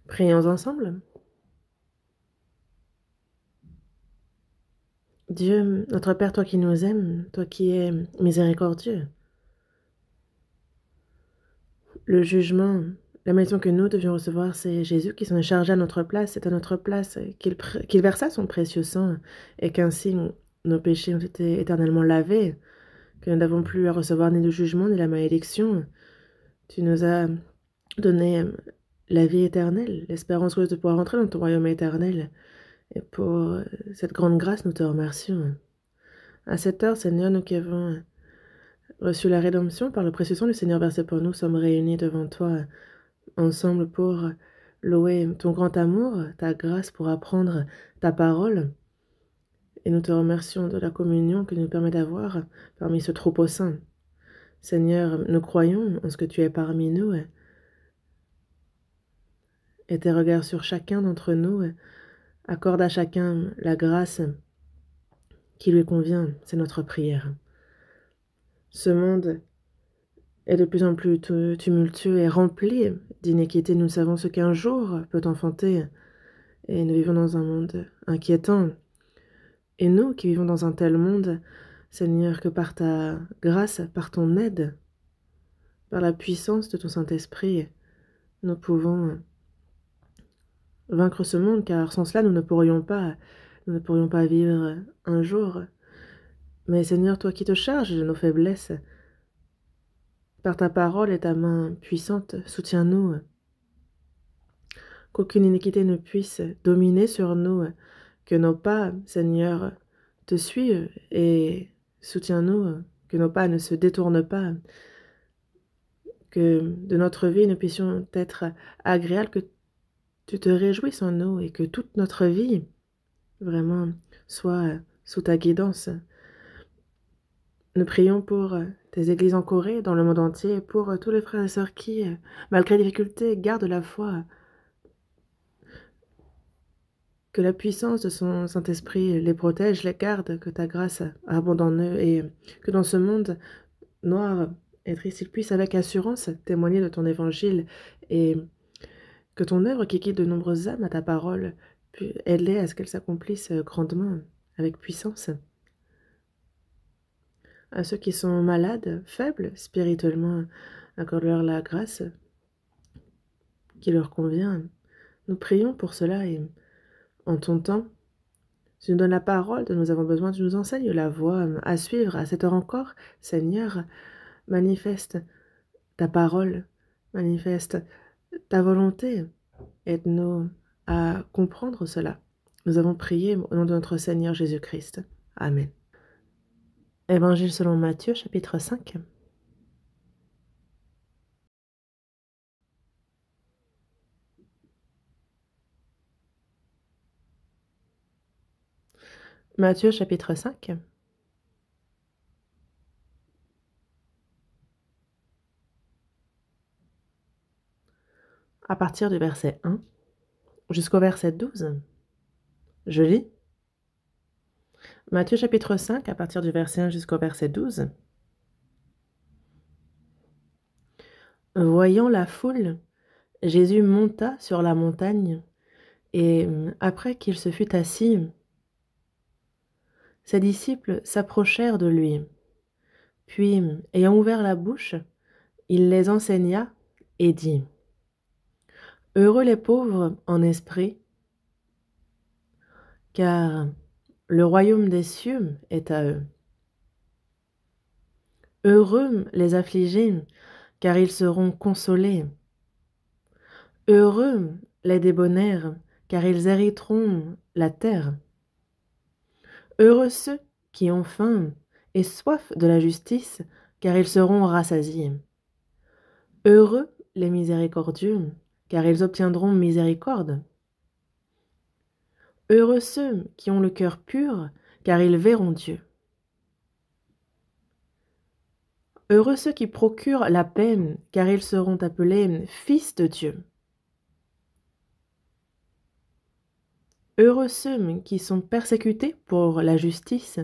Prions ensemble. Dieu, notre Père, toi qui nous aimes, toi qui es miséricordieux, le jugement, la maison que nous devions recevoir, c'est Jésus qui s'en est chargé à notre place. C'est à notre place qu'il versa son précieux sang et qu'ainsi nos péchés ont été éternellement lavés, que nous n'avons plus à recevoir ni le jugement ni la malédiction. Tu nous as donné la vie éternelle, l'espérance de pouvoir entrer dans ton royaume éternel. Et pour cette grande grâce, nous te remercions. À cette heure, Seigneur, nous qui avons reçu la rédemption par le précieux sang du Seigneur versé pour nous, sommes réunis devant toi ensemble pour louer ton grand amour, ta grâce pour apprendre ta parole. Et nous te remercions de la communion que nous permet d'avoir parmi ce troupeau saint. Seigneur, nous croyons en ce que tu es parmi nous et tes regards sur chacun d'entre nous accorde à chacun la grâce qui lui convient. C'est notre prière. Ce monde est de plus en plus tumultueux et rempli d'iniquité. Nous savons ce qu'un jour peut enfanter et nous vivons dans un monde inquiétant. Et nous qui vivons dans un tel monde, Seigneur, que par ta grâce, par ton aide, par la puissance de ton Saint-Esprit, nous pouvons vaincre ce monde, car sans cela, nous ne pourrions pas vivre un jour. Mais Seigneur, toi qui te charges de nos faiblesses, par ta parole et ta main puissante, soutiens-nous, qu'aucune iniquité ne puisse dominer sur nous, que nos pas, Seigneur, te suivent et soutiens-nous, que nos pas ne se détournent pas, que de notre vie nous puissions être agréables, que tu te réjouisses en nous et que toute notre vie, vraiment, soit sous ta guidance. Nous prions pour tes églises en Corée, dans le monde entier, pour tous les frères et sœurs qui, malgré les difficultés, gardent la foi. Que la puissance de son Saint-Esprit les protège, les garde, que ta grâce abonde en eux et que dans ce monde noir et triste, ils puissent avec assurance témoigner de ton évangile et que ton œuvre qui guide de nombreuses âmes à ta parole aide-les à ce qu'elle s'accomplisse grandement, avec puissance. À ceux qui sont malades, faibles spirituellement, accorde-leur la grâce qui leur convient. Nous prions pour cela et en ton temps, tu nous donnes la parole dont nous avons besoin, tu nous enseignes la voie à suivre. À cette heure encore, Seigneur, manifeste ta parole, manifeste ta volonté. Aide-nous à comprendre cela. Nous avons prié au nom de notre Seigneur Jésus-Christ. Amen. Évangile selon Matthieu, chapitre 5. Matthieu, chapitre 5. À partir du verset 1 jusqu'au verset 12. Je lis. Matthieu, chapitre 5, à partir du verset 1 jusqu'au verset 12. Voyant la foule, Jésus monta sur la montagne, et après qu'il se fut assis, ses disciples s'approchèrent de lui. Puis, ayant ouvert la bouche, il les enseigna et dit : Heureux les pauvres en esprit, car le royaume des cieux est à eux. Heureux les affligés, car ils seront consolés. Heureux les débonnaires, car ils hériteront la terre. Heureux ceux qui ont faim et soif de la justice, car ils seront rassasiés. Heureux les miséricordieux, car ils obtiendront miséricorde. Heureux ceux qui ont le cœur pur, car ils verront Dieu. Heureux ceux qui procurent la paix, car ils seront appelés fils de Dieu. Heureux ceux qui sont persécutés pour la justice,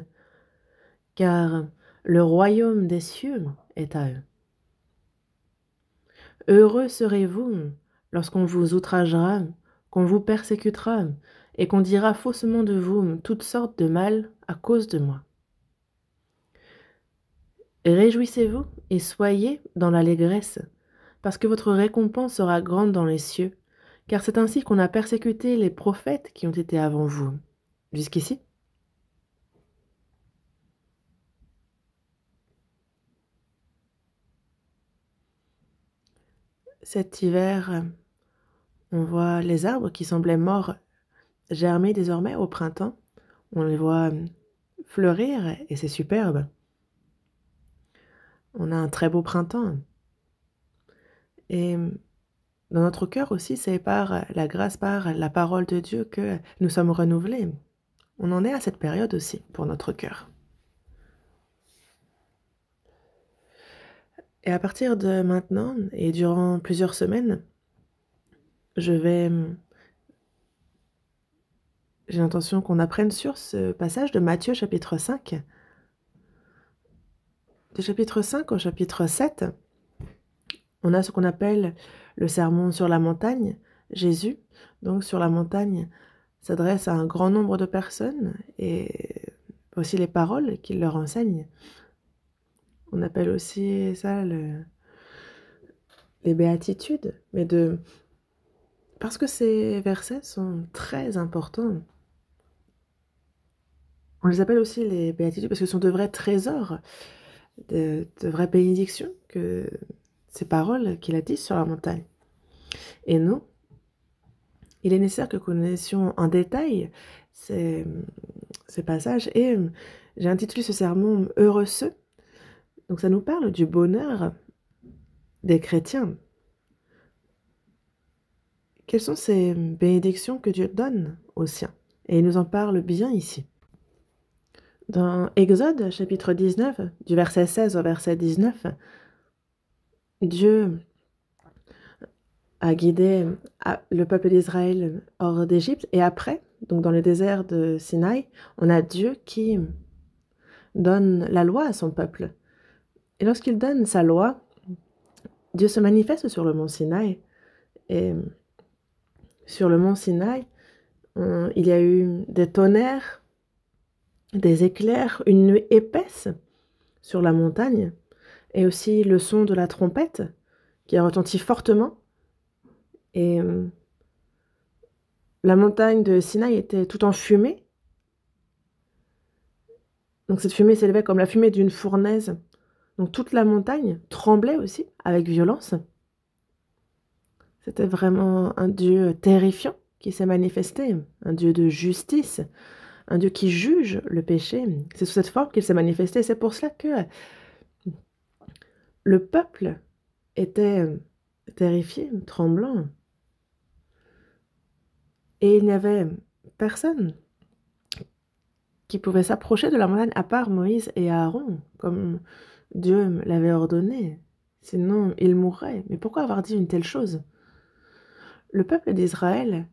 car le royaume des cieux est à eux. Heureux serez-vous lorsqu'on vous outragera, qu'on vous persécutera, et qu'on dira faussement de vous toutes sortes de mal à cause de moi. Réjouissez-vous et soyez dans l'allégresse, parce que votre récompense sera grande dans les cieux, car c'est ainsi qu'on a persécuté les prophètes qui ont été avant vous. Jusqu'ici? Cet hiver, on voit les arbres qui semblaient morts germer désormais au printemps. On les voit fleurir et c'est superbe. On a un très beau printemps. Et dans notre cœur aussi, c'est par la grâce, par la parole de Dieu que nous sommes renouvelés. On en est à cette période aussi pour notre cœur. Et à partir de maintenant et durant plusieurs semaines, j'ai l'intention qu'on apprenne sur ce passage de Matthieu chapitre 5. De chapitre 5 au chapitre 7, on a ce qu'on appelle le sermon sur la montagne. Jésus, donc sur la montagne, s'adresse à un grand nombre de personnes et aussi les paroles qu'il leur enseigne. On appelle aussi ça les béatitudes, parce que ces versets sont très importants. On les appelle aussi les béatitudes parce que ce sont de vrais trésors, de vraies bénédictions, que ces paroles qu'il a dites sur la montagne. Et nous, il est nécessaire que connaissions en détail ces passages. Et j'ai intitulé ce sermon « Heureux ceux ». Donc ça nous parle du bonheur des chrétiens. Quelles sont ces bénédictions que Dieu donne aux siens? Et il nous en parle bien ici. Dans Exode, chapitre 19, du verset 16 au verset 19, Dieu a guidé le peuple d'Israël hors d'Égypte. Et après, donc dans le désert de Sinaï, on a Dieu qui donne la loi à son peuple. Et lorsqu'il donne sa loi, Dieu se manifeste sur le mont Sinaï. Et sur le mont Sinaï, il y a eu des tonnerres, des éclairs, une nuée épaisse sur la montagne, et aussi le son de la trompette qui a retenti fortement. Et la montagne de Sinaï était tout en fumée. Donc cette fumée s'élevait comme la fumée d'une fournaise. Donc toute la montagne tremblait aussi avec violence. C'était vraiment un Dieu terrifiant qui s'est manifesté, un Dieu de justice, un Dieu qui juge le péché. C'est sous cette forme qu'il s'est manifesté. C'est pour cela que le peuple était terrifié, tremblant. Et il n'y avait personne qui pouvait s'approcher de la montagne à part Moïse et Aaron, comme Dieu l'avait ordonné. Sinon, ils mourraient. Mais pourquoi avoir dit une telle chose? Le peuple d'Israël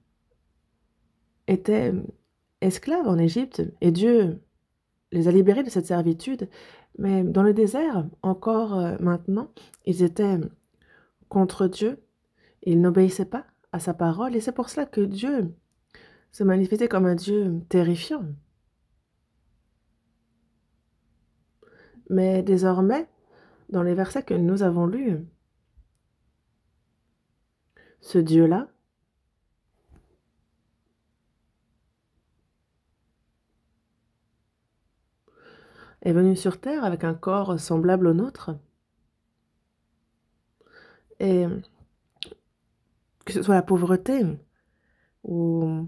était esclave en Égypte et Dieu les a libérés de cette servitude. Mais dans le désert, encore maintenant, ils étaient contre Dieu. Ils n'obéissaient pas à sa parole. Et c'est pour cela que Dieu se manifestait comme un Dieu terrifiant. Mais désormais, dans les versets que nous avons lus, ce Dieu-là est venu sur terre avec un corps semblable au nôtre. Et que ce soit la pauvreté ou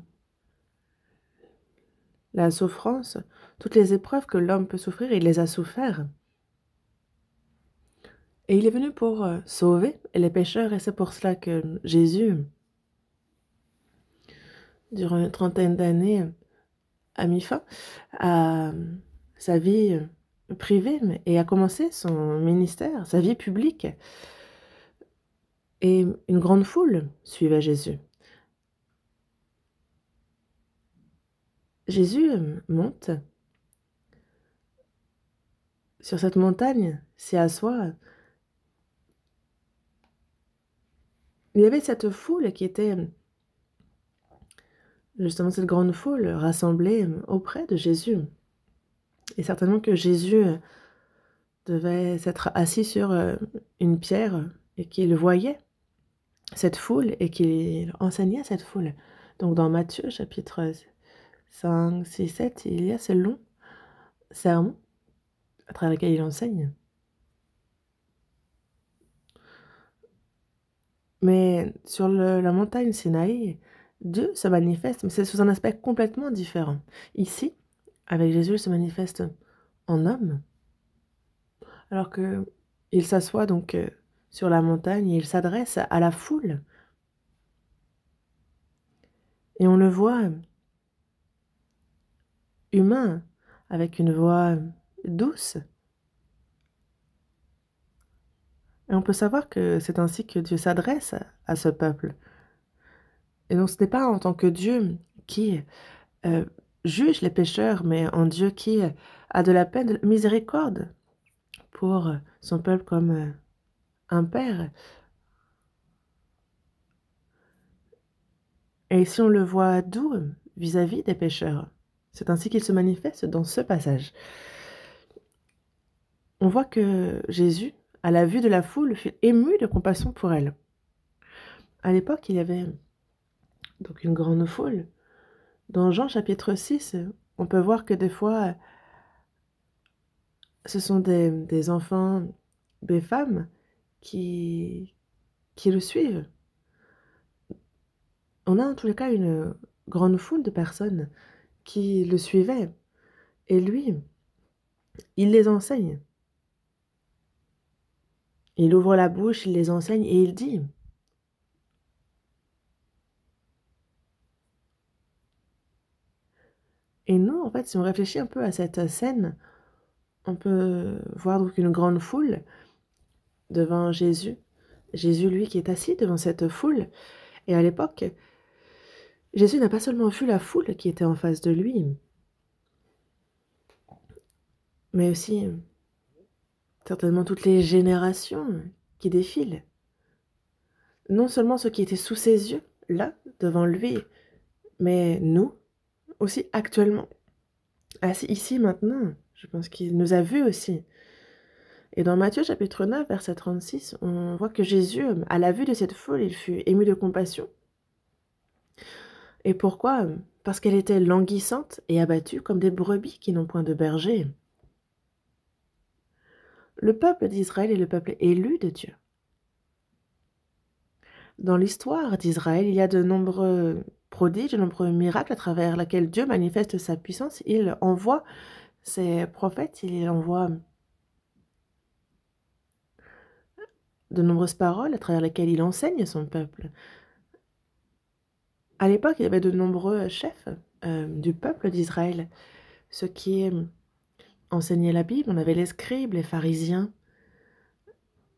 la souffrance, toutes les épreuves que l'homme peut souffrir, il les a souffert. Et il est venu pour sauver les pécheurs, et c'est pour cela que Jésus, durant une trentaine d'années, a mis fin à sa vie privée et a commencé son ministère, sa vie publique. Et une grande foule suivait Jésus. Jésus monte sur cette montagne, s'y assoit. il y avait cette foule qui était justement cette grande foule rassemblée auprès de Jésus. Et certainement que Jésus devait s'être assis sur une pierre et qu'il voyait cette foule et qu'il enseignait à cette foule. Donc dans Matthieu chapitre 5, 6, 7, il y a ce long sermon à travers lequel il enseigne. Mais sur la montagne Sinaï, Dieu se manifeste, mais c'est sous un aspect complètement différent. Ici, avec Jésus, il se manifeste en homme, alors que il s'assoit donc sur la montagne et il s'adresse à la foule. Et on le voit humain, avec une voix douce. Et on peut savoir que c'est ainsi que Dieu s'adresse à ce peuple. Et donc ce n'est pas en tant que Dieu qui euh, juge les pécheurs, mais en Dieu qui a de la peine, de la miséricorde pour son peuple comme un père. Et ici on le voit doux vis-à-vis des pécheurs. C'est ainsi qu'il se manifeste dans ce passage. On voit que Jésus, à la vue de la foule, fut ému de compassion pour elle. À l'époque, il y avait donc une grande foule. Dans Jean chapitre 6, on peut voir que des fois, ce sont des enfants, des femmes qui le suivent. On a en tous les cas une grande foule de personnes qui le suivaient. Et lui, il les enseigne. Il ouvre la bouche, il les enseigne et il dit. Et nous, en fait, si on réfléchit un peu à cette scène, on peut voir donc une grande foule devant Jésus. Jésus, lui, qui est assis devant cette foule. Et à l'époque, Jésus n'a pas seulement vu la foule qui était en face de lui, mais aussi certainement toutes les générations qui défilent. Non seulement ceux qui étaient sous ses yeux, là, devant lui, mais nous, aussi actuellement, assis ici maintenant. Je pense qu'il nous a vus aussi. Et dans Matthieu chapitre 9, verset 36, on voit que Jésus, à la vue de cette foule, il fut ému de compassion. Et pourquoi? Parce qu'elle était languissante et abattue comme des brebis qui n'ont point de berger. Le peuple d'Israël est le peuple élu de Dieu. Dans l'histoire d'Israël, il y a de nombreux prodiges, de nombreux miracles à travers lesquels Dieu manifeste sa puissance. Il envoie ses prophètes, il envoie de nombreuses paroles à travers lesquelles il enseigne son peuple. À l'époque, il y avait de nombreux chefs du peuple d'Israël, ceux qui enseignaient la Bible. On avait les scribes, les pharisiens,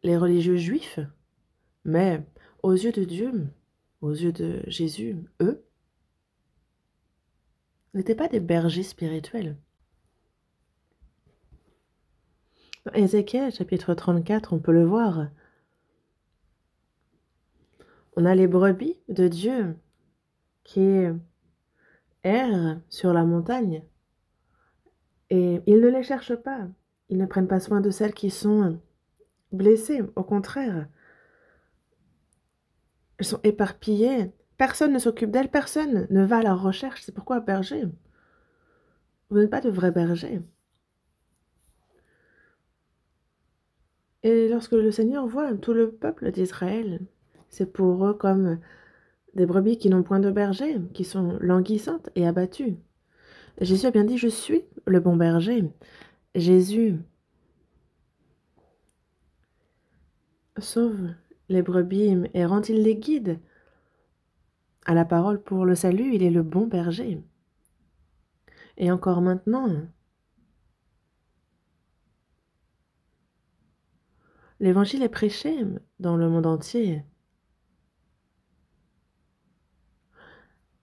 les religieux juifs. Mais aux yeux de Dieu, aux yeux de Jésus, eux n'étaient pas des bergers spirituels. Dans Ézéchiel, chapitre 34, on peut le voir. On a les brebis de Dieu qui errent sur la montagne. Et ils ne les cherchent pas. Ils ne prennent pas soin de celles qui sont blessées. Au contraire, elles sont éparpillées. Personne ne s'occupe d'elles. Personne ne va à leur recherche. C'est pourquoi, berger, vous n'êtes pas de vrais bergers. Et lorsque le Seigneur voit tout le peuple d'Israël, c'est pour eux comme des brebis qui n'ont point de berger, qui sont languissantes et abattues. Jésus a bien dit, je suis le bon berger. Jésus sauve les brebis errantes, il les guide à la parole pour le salut, il est le bon berger. Et encore maintenant, l'évangile est prêché dans le monde entier.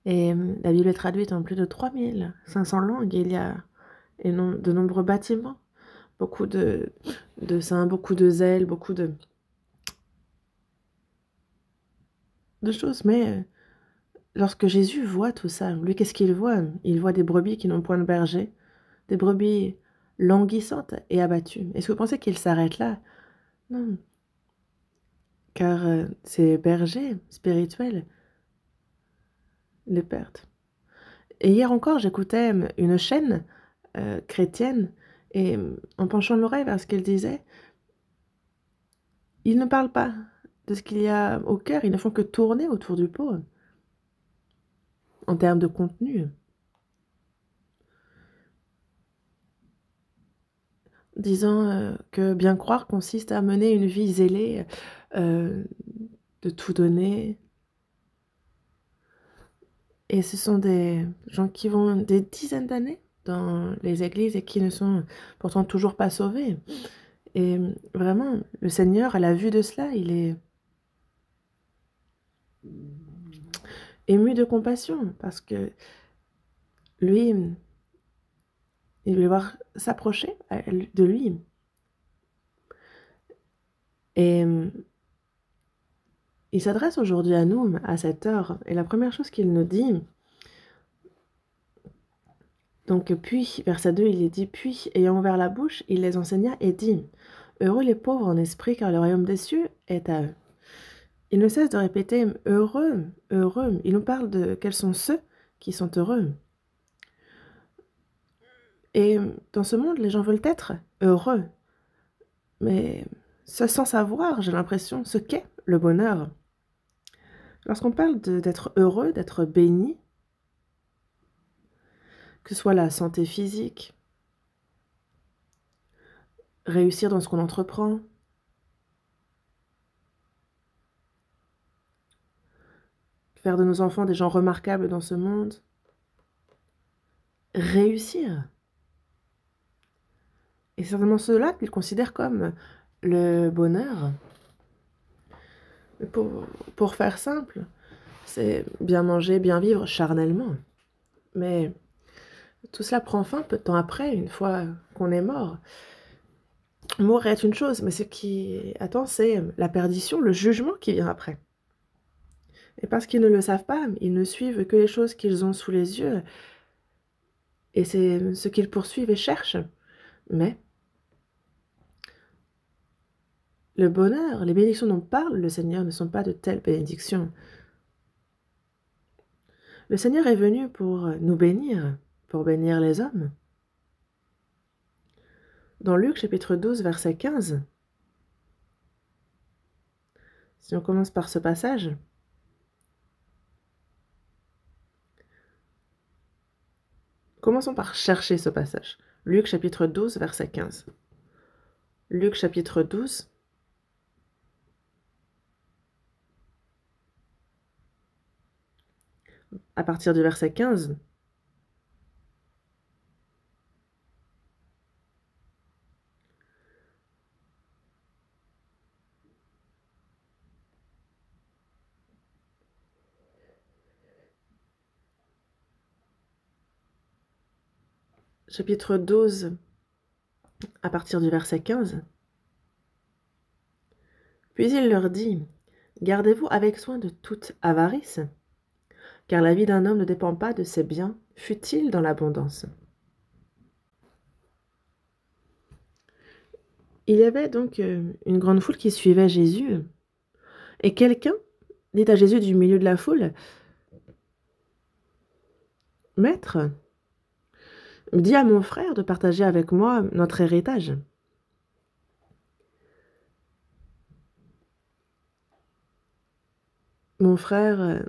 Et la Bible est traduite en plus de 3500 langues. Et il y a de nombreux bâtiments, beaucoup de saints, beaucoup de zèle, beaucoup de de choses, mais lorsque Jésus voit tout ça, lui, qu'est-ce qu'il voit? Il voit des brebis qui n'ont point de berger, des brebis languissantes et abattues. Est-ce que vous pensez qu'il s'arrête là? Non, car ces bergers spirituels les perdent. Et hier encore, j'écoutais une chaîne chrétienne, et en penchant l'oreille vers ce qu'elle disait, ils ne parlent pas de ce qu'il y a au cœur, ils ne font que tourner autour du pot en termes de contenu, disant que bien croire consiste à mener une vie zélée, de tout donner. Et ce sont des gens qui vont des dizaines d'années dans les églises et qui ne sont pourtant toujours pas sauvés. Et vraiment, le Seigneur, à la vue de cela, il est ému de compassion parce que lui, il veut voir s'approcher de lui. Et il s'adresse aujourd'hui à nous à cette heure. Et la première chose qu'il nous dit, donc puis, verset 2, il est dit, puis, ayant ouvert la bouche, il les enseigna et dit, heureux les pauvres en esprit, car le royaume des cieux est à eux. Il ne cesse de répéter, heureux, heureux. Il nous parle de quels sont ceux qui sont heureux. Et dans ce monde, les gens veulent être heureux. Mais sans savoir, j'ai l'impression, ce qu'est le bonheur. Lorsqu'on parle d'être heureux, d'être béni, que ce soit la santé physique, réussir dans ce qu'on entreprend, faire de nos enfants des gens remarquables dans ce monde, réussir. Et c'est certainement cela qu'ils considèrent comme le bonheur. Pour faire simple, c'est bien manger, bien vivre charnellement. Mais tout cela prend fin peu de temps après, une fois qu'on est mort. Mourir est une chose, mais ce qui attend, c'est la perdition, le jugement qui vient après. Et parce qu'ils ne le savent pas, ils ne suivent que les choses qu'ils ont sous les yeux, et c'est ce qu'ils poursuivent et cherchent. Mais le bonheur, les bénédictions dont parle le Seigneur ne sont pas de telles bénédictions. Le Seigneur est venu pour nous bénir, pour bénir les hommes. Dans Luc chapitre 12, verset 15, si on commence par ce passage, commençons par chercher ce passage. Luc chapitre 12, verset 15. Luc chapitre 12, à partir du verset 15. Chapitre 12, à partir du verset 15. Puis il leur dit, « Gardez-vous avec soin de toute avarice, car la vie d'un homme ne dépend pas de ses biens, fût-il dans l'abondance. » Il y avait donc une grande foule qui suivait Jésus, et quelqu'un dit à Jésus du milieu de la foule, « Maître, dis à mon frère de partager avec moi notre héritage. » Mon frère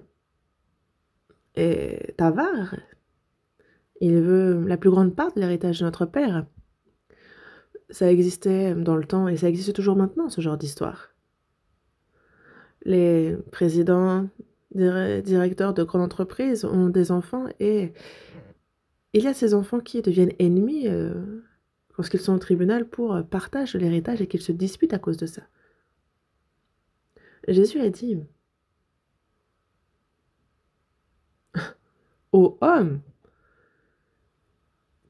est avare. Il veut la plus grande part de l'héritage de notre père. Ça existait dans le temps et ça existe toujours maintenant, ce genre d'histoire. Les présidents, directeurs de grandes entreprises ont des enfants et il y a ces enfants qui deviennent ennemis lorsqu'ils sont au tribunal pour partage de l'héritage et qu'ils se disputent à cause de ça. Jésus a dit « Ô homme,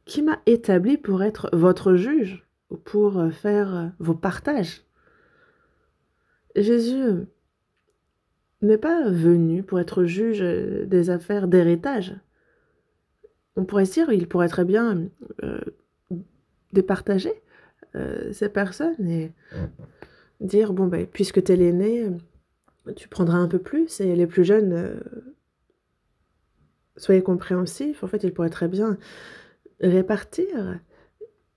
qui m'a établi pour être votre juge ou pour faire vos partages ?» Jésus n'est pas venu pour être juge des affaires d'héritage. On pourrait se dire, il pourrait très bien départager ces personnes et dire, bon, ben, puisque tu es l'aîné, tu prendras un peu plus, et les plus jeunes, soyez compréhensifs. En fait, il pourrait très bien répartir,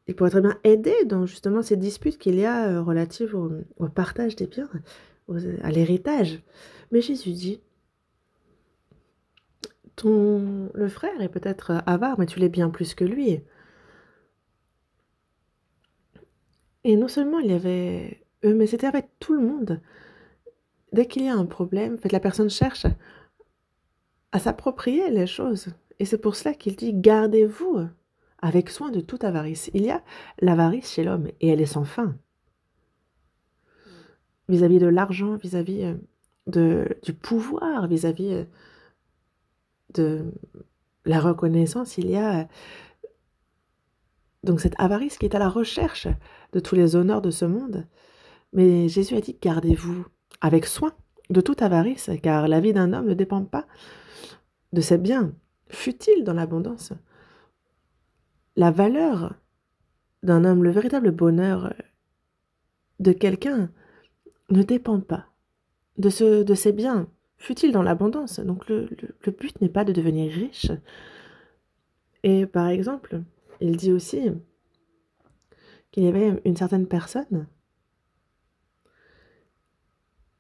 il pourrait très bien aider dans justement ces disputes qu'il y a relatives au partage des biens, à l'héritage. Mais Jésus dit, le frère est peut-être avare, mais tu l'es bien plus que lui. Et non seulement il y avait eux, mais c'était avec tout le monde. Dès qu'il y a un problème, en fait, la personne cherche à s'approprier les choses. Et c'est pour cela qu'il dit, gardez-vous avec soin de toute avarice. Il y a l'avarice chez l'homme, et elle est sans fin. Vis-à-vis de l'argent, vis-à-vis du pouvoir, vis-à-vis de la reconnaissance, il y a donc cette avarice qui est à la recherche de tous les honneurs de ce monde. Mais Jésus a dit, gardez-vous avec soin de toute avarice, car la vie d'un homme ne dépend pas de ses biens, fut-il dans l'abondance. La valeur d'un homme, le véritable bonheur de quelqu'un ne dépend pas de ses biens, fut-il dans l'abondance. Donc le but n'est pas de devenir riche. Et par exemple, il dit aussi qu'il y avait une certaine personne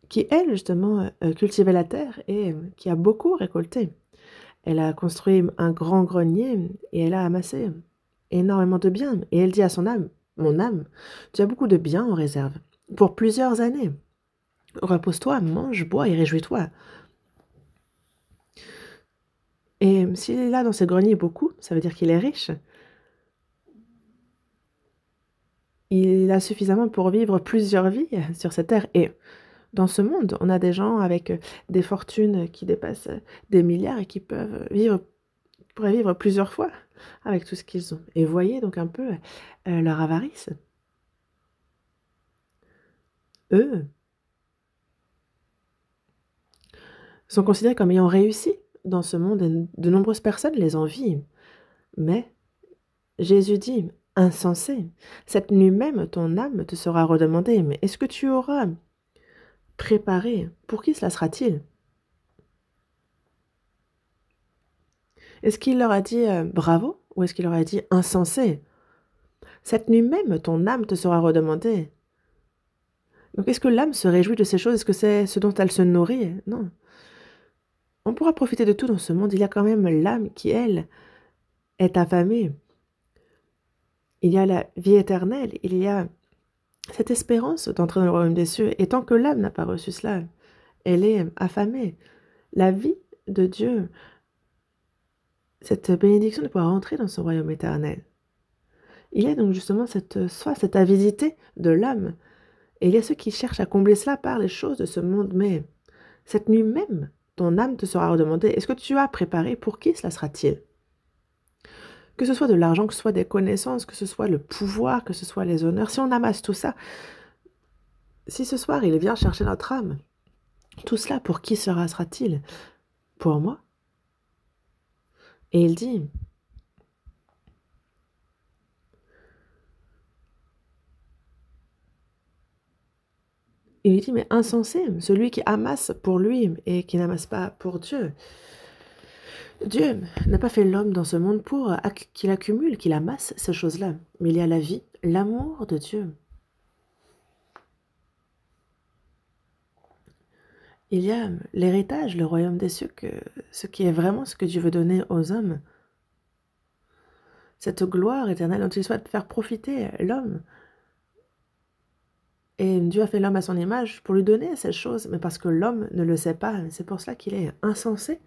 qui, elle, justement, cultivait la terre et qui a beaucoup récolté. Elle a construit un grand grenier et elle a amassé énormément de biens. Et elle dit à son âme, mon âme, tu as beaucoup de biens en réserve pour plusieurs années. Repose-toi, mange, bois et réjouis-toi. Et s'il a dans ses greniers beaucoup, ça veut dire qu'il est riche. Il a suffisamment pour vivre plusieurs vies sur cette terre. Et dans ce monde, on a des gens avec des fortunes qui dépassent des milliards et qui pourraient vivre plusieurs fois avec tout ce qu'ils ont. Et voyez donc un peu leur avarice. Eux sont considérés comme ayant réussi dans ce monde et de nombreuses personnes les envient. Mais Jésus dit, insensé, cette nuit même ton âme te sera redemandée. Mais est-ce que tu auras préparé? Pour qui cela sera-t-il? Est-ce qu'il leur a dit bravo ou est-ce qu'il leur a dit insensé? Cette nuit même ton âme te sera redemandée. Donc est-ce que l'âme se réjouit de ces choses? Est-ce que c'est ce dont elle se nourrit? Non. On pourra profiter de tout dans ce monde. Il y a quand même l'âme qui, elle, est affamée. Il y a la vie éternelle. Il y a cette espérance d'entrer dans le royaume des cieux. Et tant que l'âme n'a pas reçu cela, elle est affamée. La vie de Dieu, cette bénédiction de pouvoir entrer dans son royaume éternel. Il y a donc justement cette avidité de l'âme. Et il y a ceux qui cherchent à combler cela par les choses de ce monde. Mais cette nuit même, ton âme te sera redemandée. Est-ce que tu as préparé? Pour qui cela sera-t-il? Que ce soit de l'argent, que ce soit des connaissances, que ce soit le pouvoir, que ce soit les honneurs. Si on amasse tout ça, si ce soir il vient chercher notre âme, tout cela pour qui sera-t-il? Pour moi. Et il dit, mais insensé, celui qui amasse pour lui et qui n'amasse pas pour Dieu. Dieu n'a pas fait l'homme dans ce monde pour qu'il accumule, qu'il amasse ces choses-là. Mais il y a la vie, l'amour de Dieu. Il y a l'héritage, le royaume des cieux, ce qui est vraiment ce que Dieu veut donner aux hommes. Cette gloire éternelle dont il souhaite faire profiter l'homme. Et Dieu a fait l'homme à son image pour lui donner ces choses, mais parce que l'homme ne le sait pas, c'est pour cela qu'il est insensé.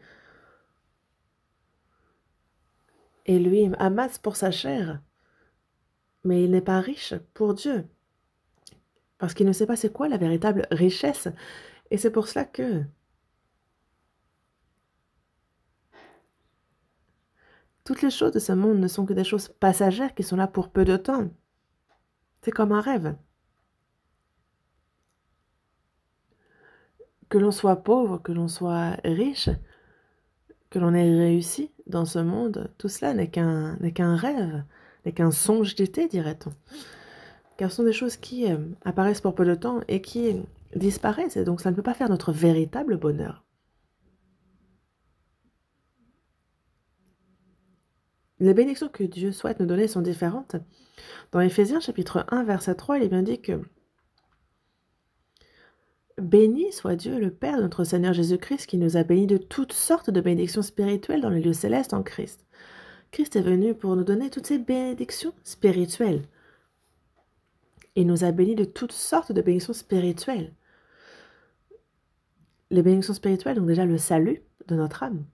Et lui amasse pour sa chair, mais il n'est pas riche pour Dieu, parce qu'il ne sait pas c'est quoi la véritable richesse. Et c'est pour cela que toutes les choses de ce monde ne sont que des choses passagères qui sont là pour peu de temps. C'est comme un rêve. Que l'on soit pauvre, que l'on soit riche, que l'on ait réussi dans ce monde, tout cela n'est qu'un rêve, n'est qu'un songe d'été, dirait-on. Car ce sont des choses qui apparaissent pour peu de temps et qui disparaissent, et donc ça ne peut pas faire notre véritable bonheur. Les bénédictions que Dieu souhaite nous donner sont différentes. Dans Éphésiens chapitre 1, verset 3, il est bien dit que béni soit Dieu, le Père de notre Seigneur Jésus-Christ, qui nous a bénis de toutes sortes de bénédictions spirituelles dans les lieux célestes en Christ. Christ est venu pour nous donner toutes ces bénédictions spirituelles. Il nous a bénis de toutes sortes de bénédictions spirituelles. Les bénédictions spirituelles, donc déjà le salut de notre âme.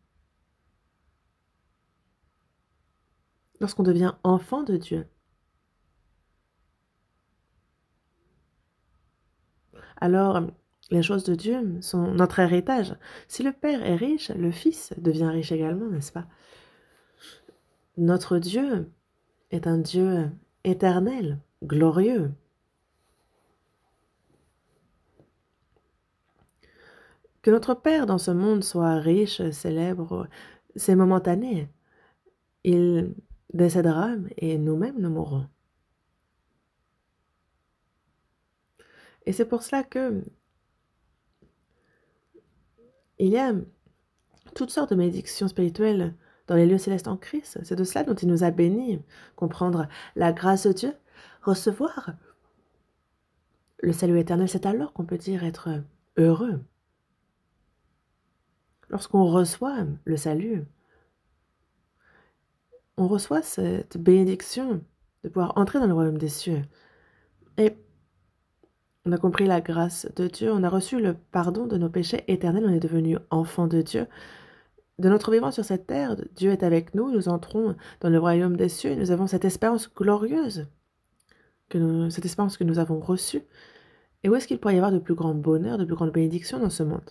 Lorsqu'on devient enfant de Dieu, alors les choses de Dieu sont notre héritage. Si le Père est riche, le Fils devient riche également, n'est-ce pas? Notre Dieu est un Dieu éternel, glorieux. Que notre Père dans ce monde soit riche, célèbre, c'est momentané. Il décédera et nous-mêmes nous mourrons. Et c'est pour cela que il y a toutes sortes de bénédictions spirituelles dans les lieux célestes en Christ. C'est de cela dont il nous a bénis. Comprendre la grâce de Dieu, recevoir le salut éternel, c'est alors qu'on peut dire être heureux. Lorsqu'on reçoit le salut, on reçoit cette bénédiction de pouvoir entrer dans le royaume des cieux. Et on a compris la grâce de Dieu, on a reçu le pardon de nos péchés éternels, on est devenu enfant de Dieu. De notre vivant sur cette terre, Dieu est avec nous, nous entrons dans le royaume des cieux, nous avons cette espérance glorieuse, cette espérance que nous avons reçue. Et où est-ce qu'il pourrait y avoir de plus grand bonheur, de plus grande bénédiction dans ce monde?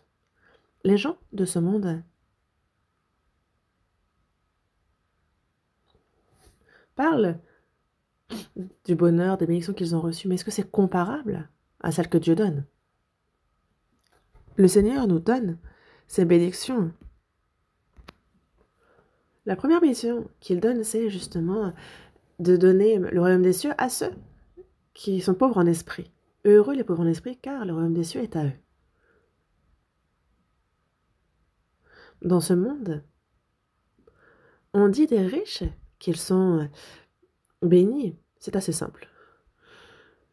Les gens de ce monde parlent du bonheur, des bénédictions qu'ils ont reçues, mais est-ce que c'est comparable à celle que Dieu donne? Le Seigneur nous donne ces bénédictions. La première bénédiction qu'il donne, c'est justement de donner le royaume des cieux à ceux qui sont pauvres en esprit. Heureux les pauvres en esprit, car le royaume des cieux est à eux. Dans ce monde, on dit des riches qu'ils sont bénis. C'est assez simple.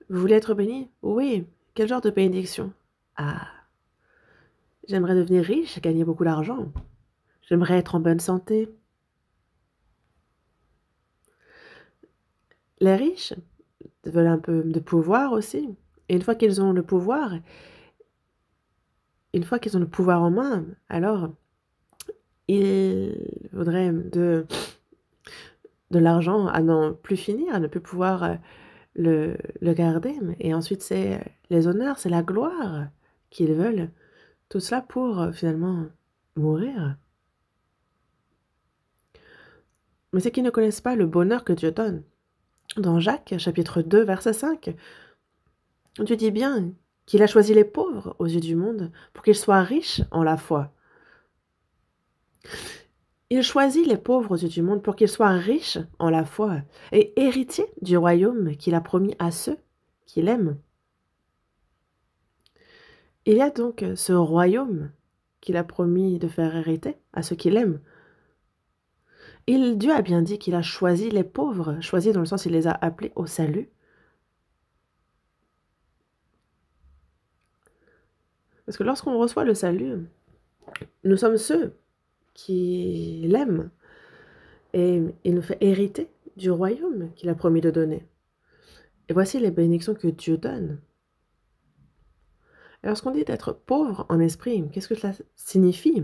Vous voulez être béni? Oui. Quel genre de bénédiction? Ah, j'aimerais devenir riche, gagner beaucoup d'argent. J'aimerais être en bonne santé. Les riches veulent un peu de pouvoir aussi. Et une fois qu'ils ont le pouvoir, en main, alors ils voudraient de l'argent à n'en plus finir, à ne plus pouvoir le garder. Et ensuite, c'est les honneurs, c'est la gloire qu'ils veulent. Tout cela pour finalement mourir. Mais c'est qu'ils ne connaissent pas le bonheur que Dieu donne. Dans Jacques, chapitre 2, verset 5, Dieu dit bien qu'il a choisi les pauvres aux yeux du monde pour qu'ils soient riches en la foi. Il choisit les pauvres aux yeux du monde pour qu'ils soient riches en la foi et héritiers du royaume qu'il a promis à ceux qu'il aime. Il y a donc ce royaume qu'il a promis de faire hériter à ceux qu'il aime. Dieu a bien dit qu'il a choisi les pauvres, choisi dans le sens il les a appelés au salut. Parce que lorsqu'on reçoit le salut, nous sommes ceux qui l'aiment et il nous fait hériter du royaume qu'il a promis de donner. Et voici les bénédictions que Dieu donne. Et lorsqu'on dit d'être pauvre en esprit, qu'est-ce que cela signifie?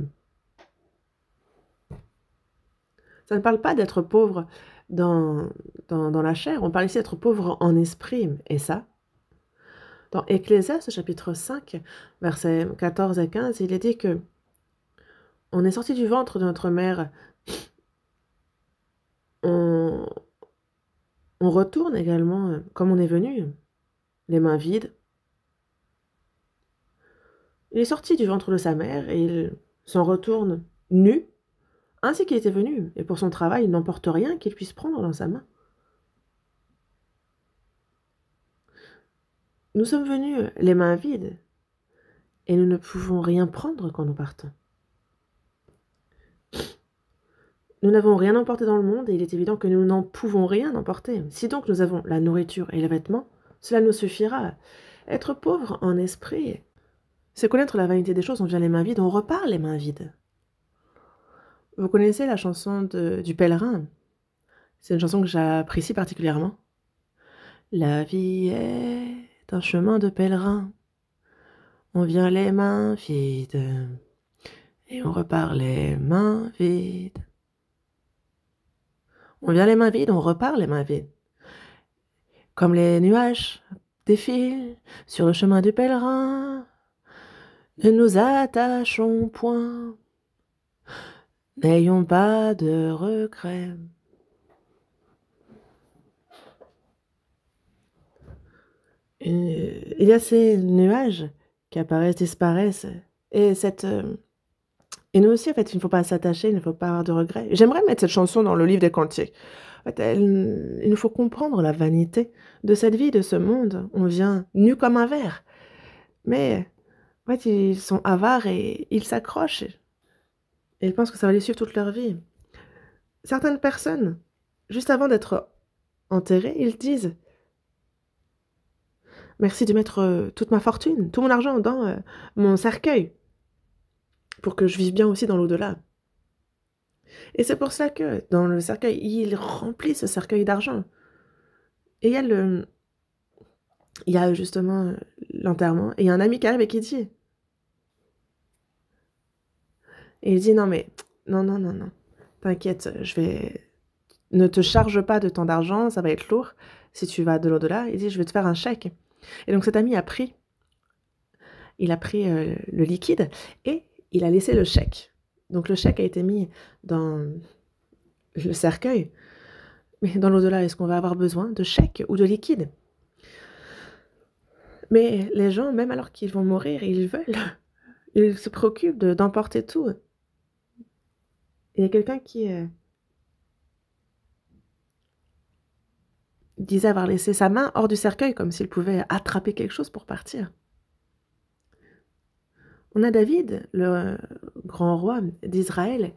Ça ne parle pas d'être pauvre dans la chair, on parle ici d'être pauvre en esprit. Et ça, dans Ecclésiaste chapitre 5, versets 14 et 15, il est dit que on est sorti du ventre de notre mère, on retourne également comme on est venu, les mains vides. Il est sorti du ventre de sa mère et il s'en retourne nu, ainsi qu'il était venu, et pour son travail, il n'emporte rien qu'il puisse prendre dans sa main. Nous sommes venus les mains vides, et nous ne pouvons rien prendre quand nous partons. Nous n'avons rien emporté dans le monde, et il est évident que nous n'en pouvons rien emporter. Si donc nous avons la nourriture et les vêtements, cela nous suffira. Être pauvre en esprit, c'est connaître la vanité des choses. On vient les mains vides, on repart les mains vides. Vous connaissez la chanson du pèlerin? C'est une chanson que j'apprécie particulièrement. La vie est un chemin de pèlerin. On vient les mains vides et on repart les mains vides. On vient les mains vides, on repart les mains vides. Comme les nuages défilent sur le chemin du pèlerin, ne nous attachons point, n'ayons pas de regrets. Il y a ces nuages qui apparaissent, disparaissent, et et nous aussi, en fait, il ne faut pas s'attacher, il ne faut pas avoir de regrets. J'aimerais mettre cette chanson dans le livre des Cantiques. En fait, il nous faut comprendre la vanité de cette vie, de ce monde. On vient nu comme un verre. Mais, en fait, ils sont avares et ils s'accrochent. Et ils pensent que ça va les suivre toute leur vie. Certaines personnes, juste avant d'être enterrées, ils disent « Merci de mettre toute ma fortune, tout mon argent dans mon cercueil, pour que je vive bien aussi dans l'au-delà. » Et c'est pour ça que dans le cercueil, il remplit ce cercueil d'argent. Et il y a justement l'enterrement, et il y a un ami qui arrive et qui dit, et il dit, non mais, non, t'inquiète, ne te charge pas de tant d'argent, ça va être lourd, si tu vas de l'au-delà. Il dit, je vais te faire un chèque. Et donc cet ami a pris le liquide, et il a laissé le chèque. Donc le chèque a été mis dans le cercueil. Mais dans l'au-delà, est-ce qu'on va avoir besoin de chèque ou de liquide? Mais les gens, même alors qu'ils vont mourir, ils se préoccupent d'emporter tout. Il y a quelqu'un qui disait avoir laissé sa main hors du cercueil, comme s'il pouvait attraper quelque chose pour partir. On a David, le grand roi d'Israël,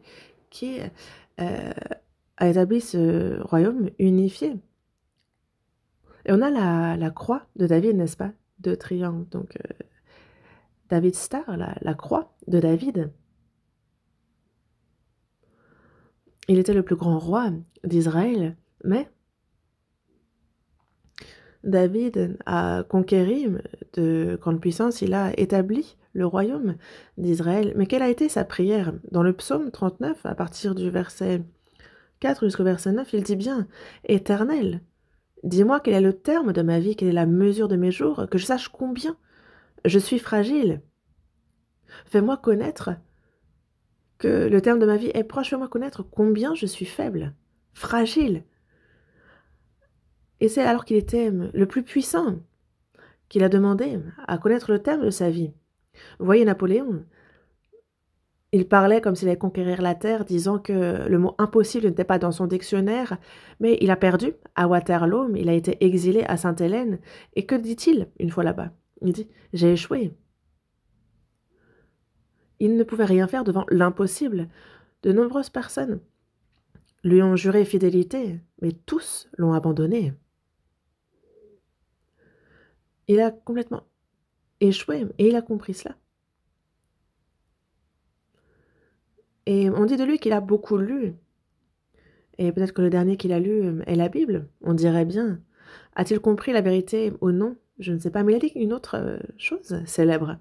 qui a établi ce royaume unifié. Et on a la croix de David, n'est-ce pas? Deux triangles. Donc, David Star, la croix de David. Il était le plus grand roi d'Israël, mais David a conquéri de grande puissance, il a établi le royaume d'Israël. Mais quelle a été sa prière? Dans le psaume 39, à partir du verset 4 jusqu'au verset 9, il dit bien « Éternel, dis-moi quel est le terme de ma vie, quelle est la mesure de mes jours, que je sache combien je suis fragile. Fais-moi connaître que le terme de ma vie est proche, fais-moi connaître combien je suis faible, fragile. » Et c'est alors qu'il était le plus puissant qu'il a demandé à connaître le terme de sa vie. Vous voyez Napoléon, il parlait comme s'il allait conquérir la terre, disant que le mot impossible n'était pas dans son dictionnaire, mais il a perdu à Waterloo, il a été exilé à Sainte-Hélène. Et que dit-il une fois là-bas? Il dit « J'ai échoué ». Il ne pouvait rien faire devant l'impossible. De nombreuses personnes lui ont juré fidélité, mais tous l'ont abandonné. Il a complètement échoué, et il a compris cela. Et on dit de lui qu'il a beaucoup lu. Et peut-être que le dernier qu'il a lu est la Bible, on dirait bien. A-t-il compris la vérité ou non? Je ne sais pas, mais il a dit une autre chose célèbre.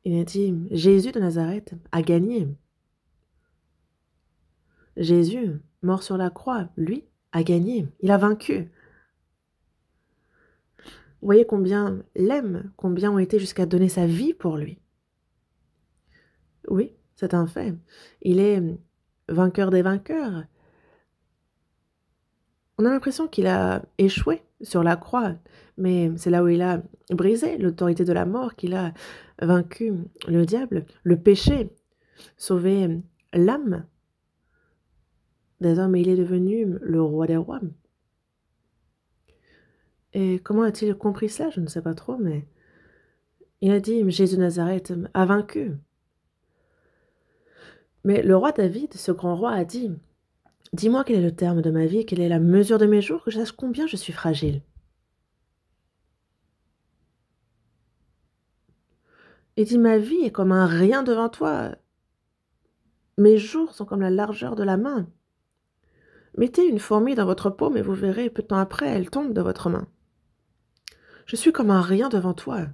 Il a dit « Jésus de Nazareth a gagné ». Jésus, mort sur la croix, lui, a gagné. Il a vaincu. Vous voyez combien l'aime, combien ont été jusqu'à donner sa vie pour lui. Oui, c'est un fait. Il est vainqueur des vainqueurs. On a l'impression qu'il a échoué sur la croix, mais c'est là où il a brisé l'autorité de la mort, qu'il a vaincu le diable, le péché, sauvé l'âme des hommes, et il est devenu le roi des rois. Et comment a-t-il compris cela? Je ne sais pas trop, mais il a dit, Jésus de Nazareth a vaincu. Mais le roi David, ce grand roi, a dit, dis-moi quel est le terme de ma vie, quelle est la mesure de mes jours, que je sache combien je suis fragile. Il dit, ma vie est comme un rien devant toi. Mes jours sont comme la largeur de la main. Mettez une fourmi dans votre paume et vous verrez, peu de temps après, elle tombe de votre main. Je suis comme un rien devant toi.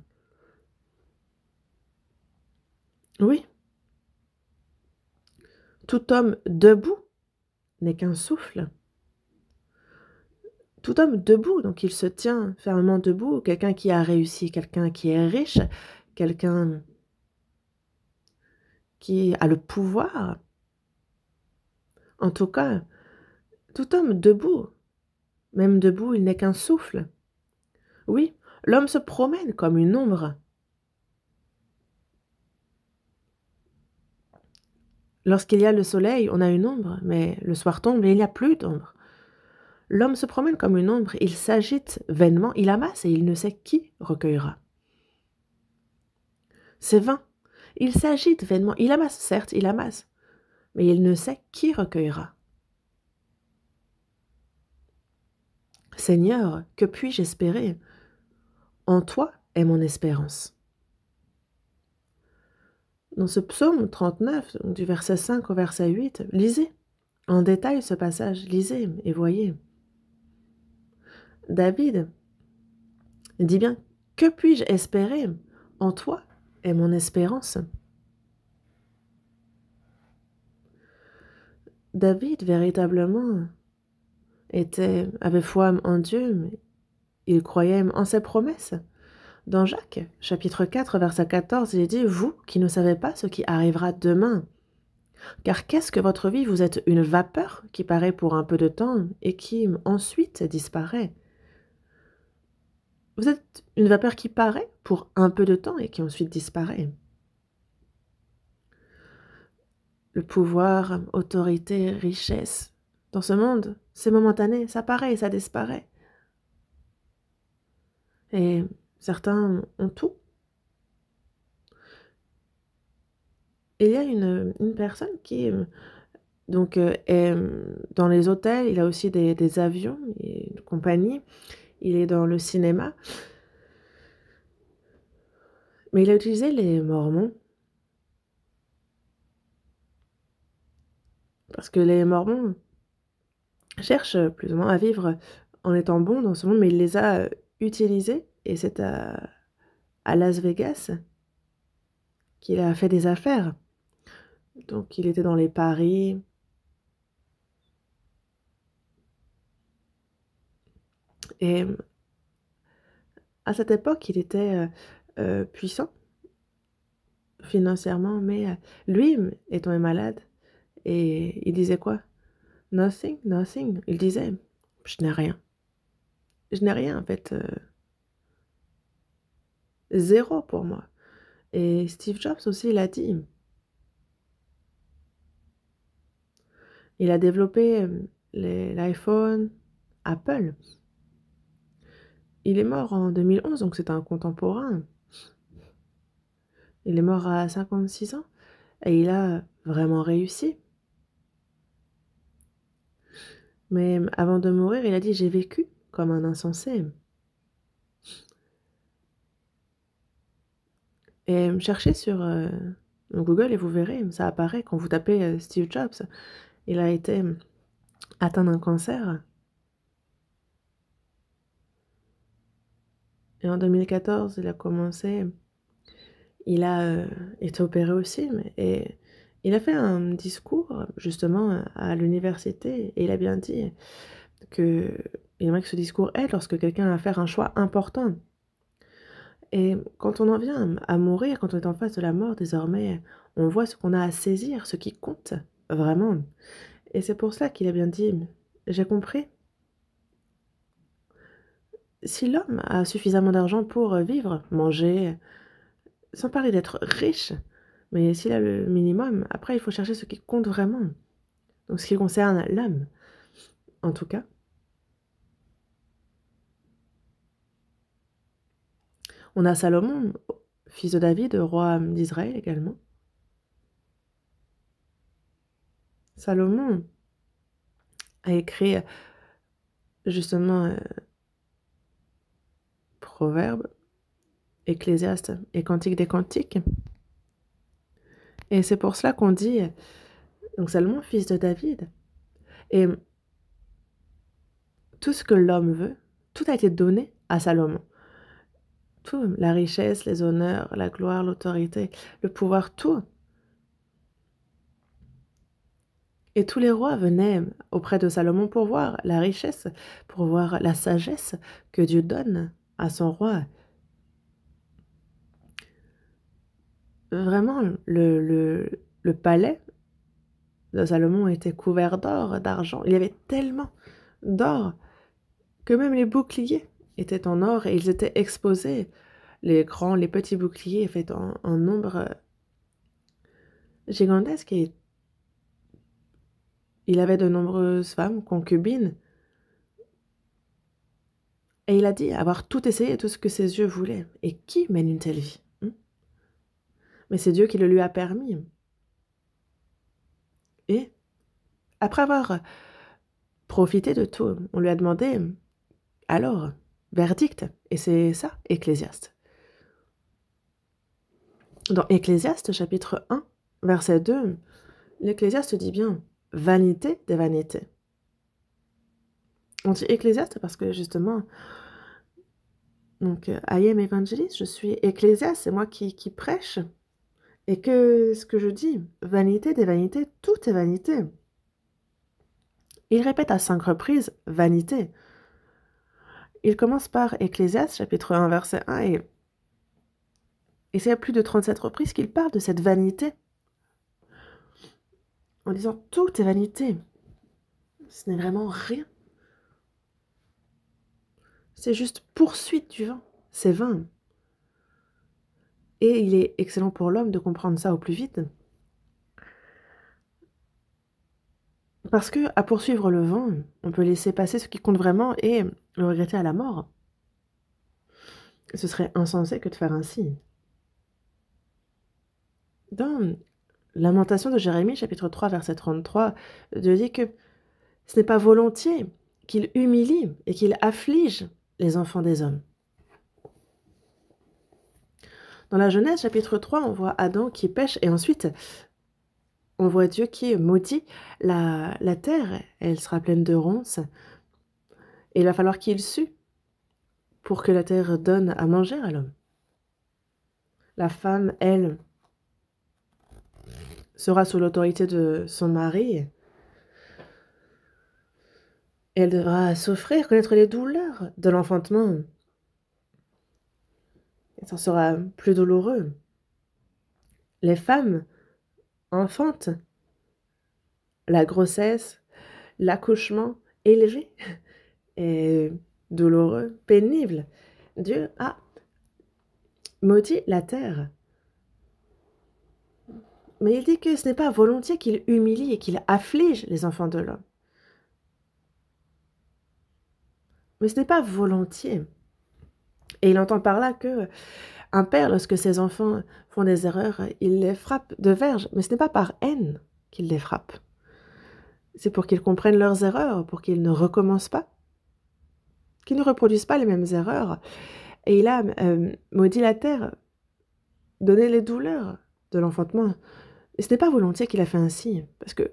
Oui, tout homme debout n'est qu'un souffle. Tout homme debout, donc il se tient fermement debout, quelqu'un qui a réussi, quelqu'un qui est riche, quelqu'un qui a le pouvoir. En tout cas, tout homme debout, même debout, il n'est qu'un souffle. Oui, l'homme se promène comme une ombre. Lorsqu'il y a le soleil, on a une ombre, mais le soir tombe et il n'y a plus d'ombre. L'homme se promène comme une ombre, il s'agite vainement, il amasse et il ne sait qui recueillera. C'est vain. Il s'agite vainement, il amasse, certes, il amasse, mais il ne sait qui recueillera. Seigneur, que puis-je espérer? En toi est mon espérance. Dans ce psaume 39, du verset 5 au verset 8, lisez en détail ce passage, lisez et voyez. David dit bien, que puis-je espérer? En toi est mon espérance. David, véritablement, avait foi en Dieu, mais il croyait en ses promesses. Dans Jacques, chapitre 4, verset 14, il est dit « Vous qui ne savez pas ce qui arrivera demain, car qu'est-ce que votre vie? Vous êtes une vapeur qui paraît pour un peu de temps et qui ensuite disparaît. Vous êtes une vapeur qui paraît pour un peu de temps et qui ensuite disparaît. » Le pouvoir, autorité, richesse, dans ce monde, c'est momentané, ça paraît et ça disparaît. Et certains ont tout. Et il y a une personne qui donc, est dans les hôtels, il a aussi des avions et une compagnie, il est dans le cinéma. Mais il a utilisé les Mormons parce que les Mormons cherchent plus ou moins à vivre en étant bons dans ce monde, mais il les a utilisés et c'est à Las Vegas qu'il a fait des affaires. Donc il était dans les paris. Et à cette époque, il était puissant financièrement, mais lui, étant malade, et il disait quoi? Nothing, nothing. Il disait, je n'ai rien. Je n'ai rien, en fait. Zéro pour moi. Et Steve Jobs aussi, il a dit. Il a développé l'iPhone, Apple. Il est mort en 2011, donc c'est un contemporain. Il est mort à 56 ans et il a vraiment réussi. Mais avant de mourir, il a dit « J'ai vécu comme un insensé ». Et cherchez sur Google et vous verrez, ça apparaît quand vous tapez Steve Jobs. Il a été atteint d'un cancer. Et en 2014, il a commencé, il a été opéré aussi, et il a fait un discours justement à l'université et il a bien dit qu'il aimerait que ce discours aide lorsque quelqu'un a à faire un choix important. Et quand on en vient à mourir, quand on est en face de la mort, désormais, on voit ce qu'on a à saisir, ce qui compte vraiment. Et c'est pour ça qu'il a bien dit, j'ai compris si l'homme a suffisamment d'argent pour vivre, manger, sans parler d'être riche, mais s'il a le minimum, après il faut chercher ce qui compte vraiment. Donc ce qui concerne l'âme, en tout cas. On a Salomon, fils de David, roi d'Israël également. Salomon a écrit justement Proverbes, Ecclésiaste et Cantique des Cantiques. Et c'est pour cela qu'on dit, donc Salomon, fils de David, et tout ce que l'homme veut, tout a été donné à Salomon. Tout, la richesse, les honneurs, la gloire, l'autorité, le pouvoir, tout. Et tous les rois venaient auprès de Salomon pour voir la richesse, pour voir la sagesse que Dieu donne à son roi. Vraiment, le palais de Salomon était couvert d'or, d'argent. Il y avait tellement d'or que même les boucliers étaient en or et ils étaient exposés. Les grands, les petits boucliers faits en nombre gigantesque. Et il avait de nombreuses femmes, concubines. Et il a dit avoir tout essayé, tout ce que ses yeux voulaient. Et qui mène une telle vie? Mais c'est Dieu qui le lui a permis. Et après avoir profité de tout, on lui a demandé, alors, verdict. Et c'est ça, Ecclésiaste. Dans Ecclésiaste, chapitre 1, verset 2, l'Ecclésiaste dit bien « vanité des vanités ». On dit Ecclésiaste parce que justement, donc I am évangéliste, je suis Ecclésiaste, c'est moi qui prêche. Et que ce que je dis, vanité des vanités, tout est vanité. Il répète à 5 reprises « vanité ». Il commence par Ecclésiaste, chapitre 1, verset 1, et c'est à plus de 37 reprises qu'il parle de cette vanité. En disant « tout est vanité ». Ce n'est vraiment rien. C'est juste poursuite du vent. C'est vain. Et il est excellent pour l'homme de comprendre ça au plus vite. Parce que à poursuivre le vent, on peut laisser passer ce qui compte vraiment et le regretter à la mort. Ce serait insensé que de faire ainsi. Dans Lamentation de Jérémie, chapitre 3, verset 33, Dieu dit que ce n'est pas volontiers qu'il humilie et qu'il afflige les enfants des hommes. Dans la Genèse, chapitre 3, on voit Adam qui pêche et ensuite on voit Dieu qui maudit la terre. Elle sera pleine de ronces et il va falloir qu'il sue pour que la terre donne à manger à l'homme. La femme, elle, sera sous l'autorité de son mari. Elle devra souffrir, connaître les douleurs de l'enfantement. Et ça sera plus douloureux. Les femmes enfantent. La grossesse, l'accouchement élevé et douloureux, pénible. Dieu a maudit la terre. Mais il dit que ce n'est pas volontiers qu'il humilie et qu'il afflige les enfants de l'homme. Mais ce n'est pas volontiers. Et il entend par là que un père, lorsque ses enfants font des erreurs, il les frappe de verge. Mais ce n'est pas par haine qu'il les frappe. C'est pour qu'ils comprennent leurs erreurs, pour qu'ils ne recommencent pas, qu'ils ne reproduisent pas les mêmes erreurs. Et il a maudit la terre, donné les douleurs de l'enfantement. Et ce n'est pas volontiers qu'il a fait ainsi. Parce que,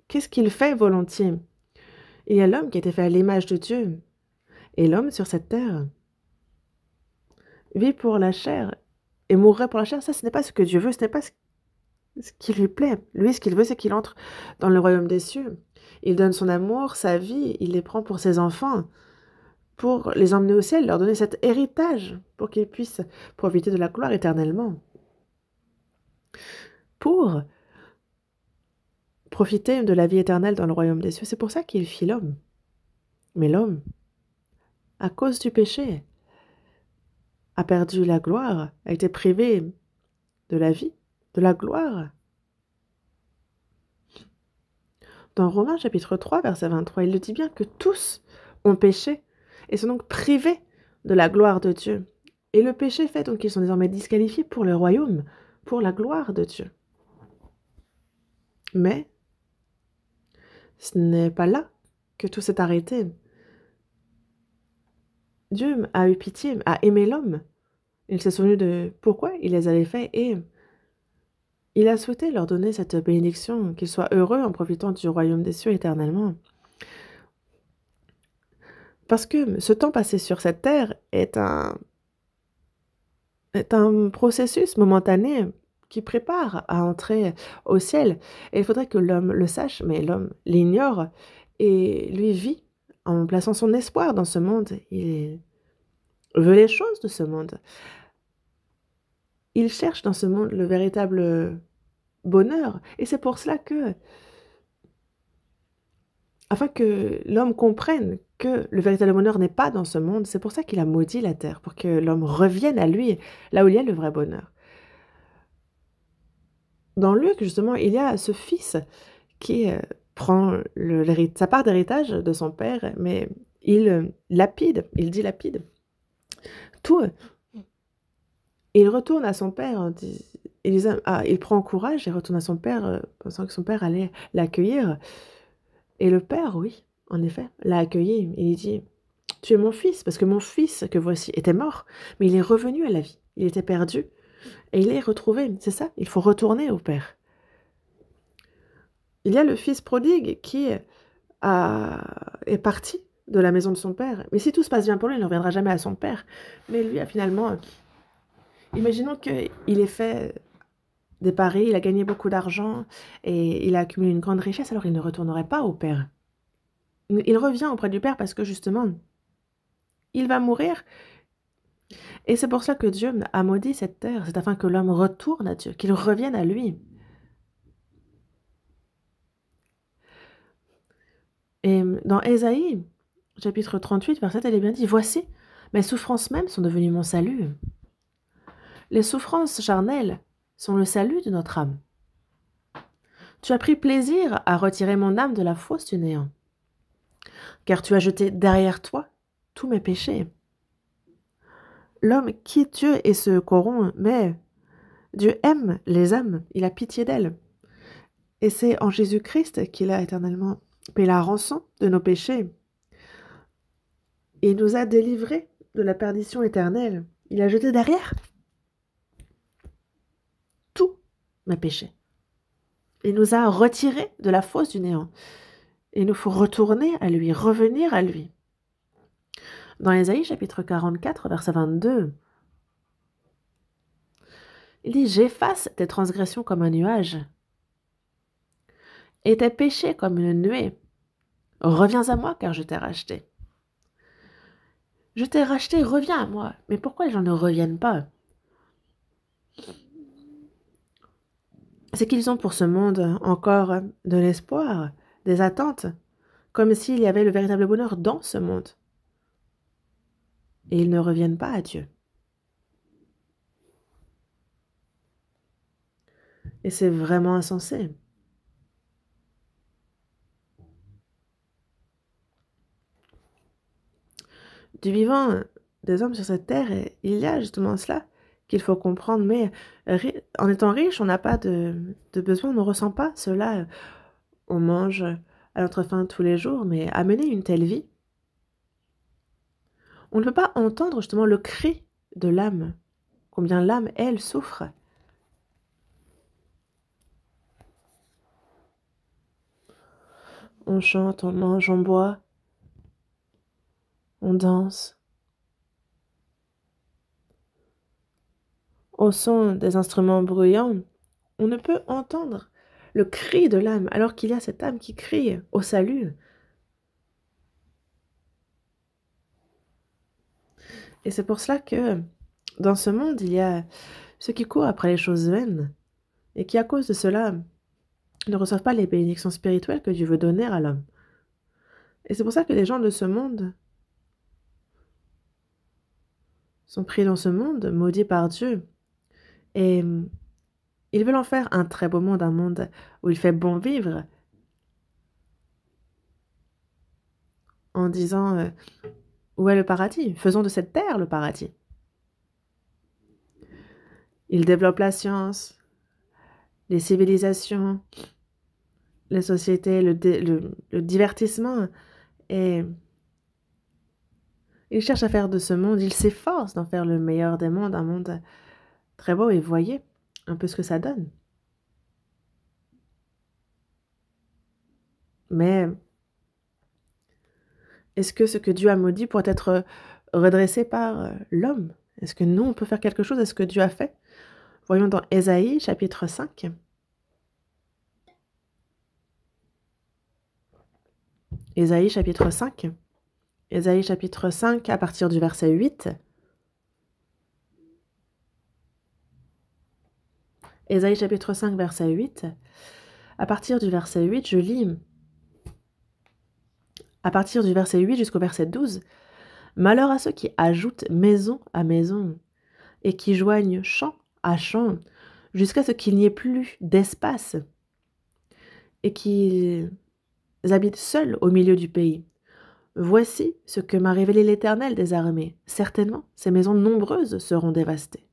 qu'est-ce qu'il fait volontiers? Il y a l'homme qui a été fait à l'image de Dieu. Et l'homme sur cette terre vit pour la chair et mourrait pour la chair. Ça, ce n'est pas ce que Dieu veut, ce n'est pas ce qui lui plaît. Lui, ce qu'il veut, c'est qu'il entre dans le royaume des cieux. Il donne son amour, sa vie, il les prend pour ses enfants, pour les emmener au ciel, leur donner cet héritage, pour qu'ils puissent profiter de la gloire éternellement. Pour profiter de la vie éternelle dans le royaume des cieux. C'est pour ça qu'il fit l'homme. Mais l'homme à cause du péché, a perdu la gloire, a été privé de la vie, de la gloire. Dans Romains chapitre 3, verset 23, il le dit bien que tous ont péché et sont donc privés de la gloire de Dieu. Et le péché fait donc qu'ils sont désormais disqualifiés pour le royaume, pour la gloire de Dieu. Mais ce n'est pas là que tout s'est arrêté. Dieu a eu pitié, a aimé l'homme. Il s'est souvenu de pourquoi il les avait faits et il a souhaité leur donner cette bénédiction, qu'ils soient heureux en profitant du royaume des cieux éternellement. Parce que ce temps passé sur cette terre est un processus momentané qui prépare à entrer au ciel. Et il faudrait que l'homme le sache, mais l'homme l'ignore et lui vit en plaçant son espoir dans ce monde. Il veut les choses de ce monde. Il cherche dans ce monde le véritable bonheur. Et c'est pour cela que, afin que l'homme comprenne que le véritable bonheur n'est pas dans ce monde, c'est pour ça qu'il a maudit la terre, pour que l'homme revienne à lui, là où il y a le vrai bonheur. Dans Luc, justement, il y a ce fils qui prend sa part d'héritage de son père, mais il dilapide tout. Et il retourne à son père, il prend courage et retourne à son père, pensant que son père allait l'accueillir. Et le père, oui, en effet, l'a accueilli. Et il dit, tu es mon fils, parce que mon fils que voici était mort, mais il est revenu à la vie. Il était perdu, et il est retrouvé. C'est ça, il faut retourner au père. Il y a le fils prodigue qui est parti de la maison de son père. Mais si tout se passe bien pour lui, il ne reviendra jamais à son père. Mais lui a finalement... Imaginons qu'il ait fait des paris, il a gagné beaucoup d'argent et il a accumulé une grande richesse, alors il ne retournerait pas au père. Il revient auprès du père parce que justement, il va mourir. Et c'est pour ça que Dieu a maudit cette terre. C'est afin que l'homme retourne à Dieu, qu'il revienne à lui. Et dans Ésaïe, chapitre 38, verset 7, elle est bien dit, « Voici, mes souffrances même sont devenues mon salut. » Les souffrances charnelles sont le salut de notre âme. Tu as pris plaisir à retirer mon âme de la fosse du néant, car tu as jeté derrière toi tous mes péchés. L'homme quitte Dieu et se corrompt, mais Dieu aime les âmes, il a pitié d'elles. Et c'est en Jésus-Christ qu'il a éternellement payé la rançon de nos péchés. Il nous a délivrés de la perdition éternelle. Il a jeté derrière tous mes péchés. Il nous a retirés de la fosse du néant. Il nous faut retourner à lui, revenir à lui. Dans Ésaïe chapitre 44, verset 22, il dit « J'efface tes transgressions comme un nuage et tes péchés comme une nuée. Reviens à moi car je t'ai racheté. » Je t'ai racheté, reviens à moi. Mais pourquoi les gens ne reviennent pas? C'est qu'ils ont pour ce monde encore de l'espoir, des attentes, comme s'il y avait le véritable bonheur dans ce monde. Et ils ne reviennent pas à Dieu. Et c'est vraiment insensé. Du vivant des hommes sur cette terre, il y a justement cela qu'il faut comprendre. Mais en étant riche, on n'a pas de besoin, on ne ressent pas cela. On mange à notre faim tous les jours, mais à mener une telle vie, on ne peut pas entendre justement le cri de l'âme, combien l'âme, elle, souffre. On chante, on mange, on boit, on danse. Au son des instruments bruyants, on ne peut entendre le cri de l'âme, alors qu'il y a cette âme qui crie au salut. Et c'est pour cela que dans ce monde, il y a ceux qui courent après les choses vaines et qui, à cause de cela, ne reçoivent pas les bénédictions spirituelles que Dieu veut donner à l'homme. Et c'est pour ça que les gens de ce monde sont pris dans ce monde maudit par Dieu. Et ils veulent en faire un très beau monde, un monde où il fait bon vivre, en disant où est le paradis? Faisons de cette terre le paradis. Ils développent la science, les civilisations, les sociétés, le divertissement, et ils cherchent à faire de ce monde, ils s'efforcent d'en faire le meilleur des mondes, un monde très beau, et voyez un peu ce que ça donne. Mais est-ce que ce que Dieu a maudit pourrait être redressé par l'homme? Est-ce que nous, on peut faire quelque chose? Est-ce que Dieu a fait? Voyons dans Ésaïe, chapitre 5. Ésaïe, chapitre 5. Ésaïe, chapitre 5, à partir du verset 8. Ésaïe, chapitre 5, verset 8. À partir du verset 8, je lis. À partir du verset 8 jusqu'au verset 12. Malheur à ceux qui ajoutent maison à maison et qui joignent champ à champ jusqu'à ce qu'il n'y ait plus d'espace et qu'ils habitent seuls au milieu du pays. Voici ce que m'a révélé l'Éternel des armées. Certainement, ces maisons nombreuses seront dévastées.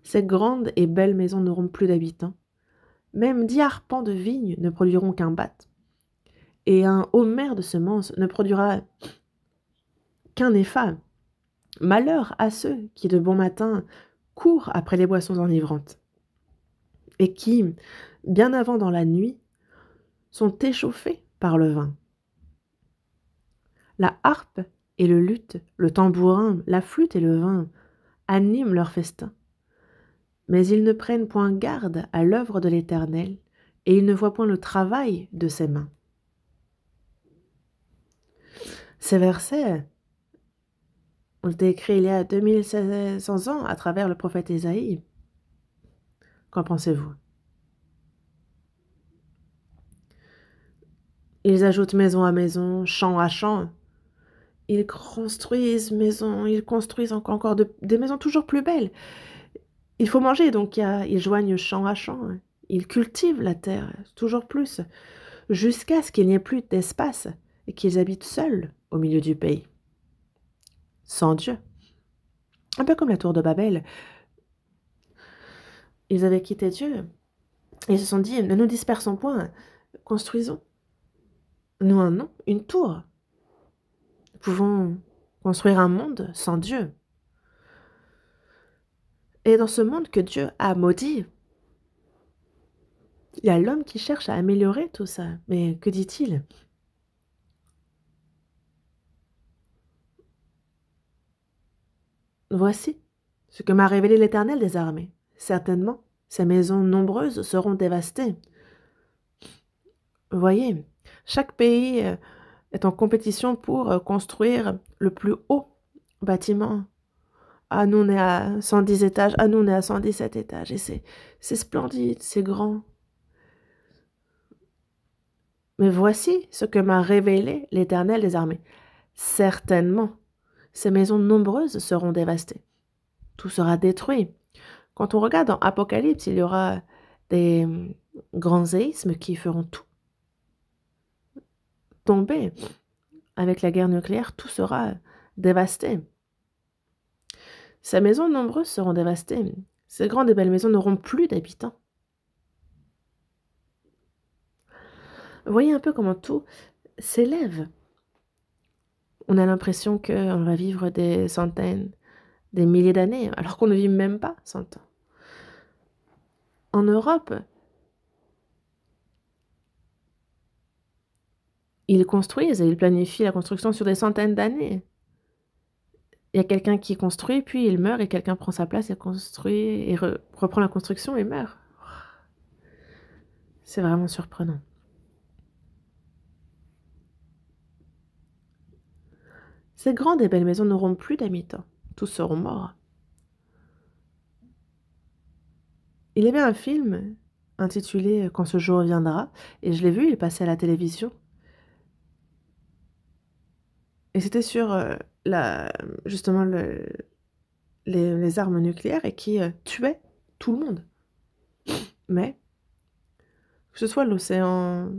Ces grandes et belles maisons n'auront plus d'habitants. Même 10 arpents de vigne ne produiront qu'un batte. Et un homer de semences ne produira qu'un épha. Malheur à ceux qui, de bon matin, courent après les boissons enivrantes et qui, bien avant dans la nuit, sont échauffés par le vin. La harpe et le luth, le tambourin, la flûte et le vin animent leur festin. Mais ils ne prennent point garde à l'œuvre de l'Éternel, et ils ne voient point le travail de ses mains. Ces versets ont été écrits il y a 2700 ans à travers le prophète Ésaïe. Qu'en pensez-vous? Ils ajoutent maison à maison, champ à champ. Ils construisent maison, ils construisent encore des maisons toujours plus belles. Il faut manger, donc ils joignent champ à champ. Ils cultivent la terre toujours plus, jusqu'à ce qu'il n'y ait plus d'espace et qu'ils habitent seuls au milieu du pays, sans Dieu. Un peu comme la tour de Babel. Ils avaient quitté Dieu. Ils se sont dit, ne nous dispersons point, construisons. Nous un nom, une tour. Nous pouvons construire un monde sans Dieu. Et dans ce monde que Dieu a maudit, il y a l'homme qui cherche à améliorer tout ça. Mais que dit-il? Voici ce que m'a révélé l'Éternel des armées. Certainement, ces maisons nombreuses seront dévastées. Voyez, chaque pays est en compétition pour construire le plus haut bâtiment. Ah, nous, on est à 110 étages. Ah, nous, on est à 117 étages. Et c'est splendide, c'est grand. Mais voici ce que m'a révélé l'Éternel des armées. Certainement, ces maisons nombreuses seront dévastées. Tout sera détruit. Quand on regarde dans Apocalypse, il y aura des grands séismes qui feront tout tomber. Avec la guerre nucléaire, tout sera dévasté. Ces maisons nombreuses seront dévastées. Ces grandes et belles maisons n'auront plus d'habitants. Voyez un peu comment tout s'élève. On a l'impression qu'on va vivre des centaines, des milliers d'années, alors qu'on ne vit même pas 100 ans. En Europe, ils construisent et ils planifient la construction sur des centaines d'années. Il y a quelqu'un qui construit, puis il meurt, et quelqu'un prend sa place et construit, et reprend la construction et meurt. C'est vraiment surprenant. Ces grandes et belles maisons n'auront plus d'habitants. Tous seront morts. Il y avait un film intitulé Quand ce jour viendra, et je l'ai vu, il est passé à la télévision. Et c'était sur justement les armes nucléaires et qui tuaient tout le monde. Mais, que ce soit l'océan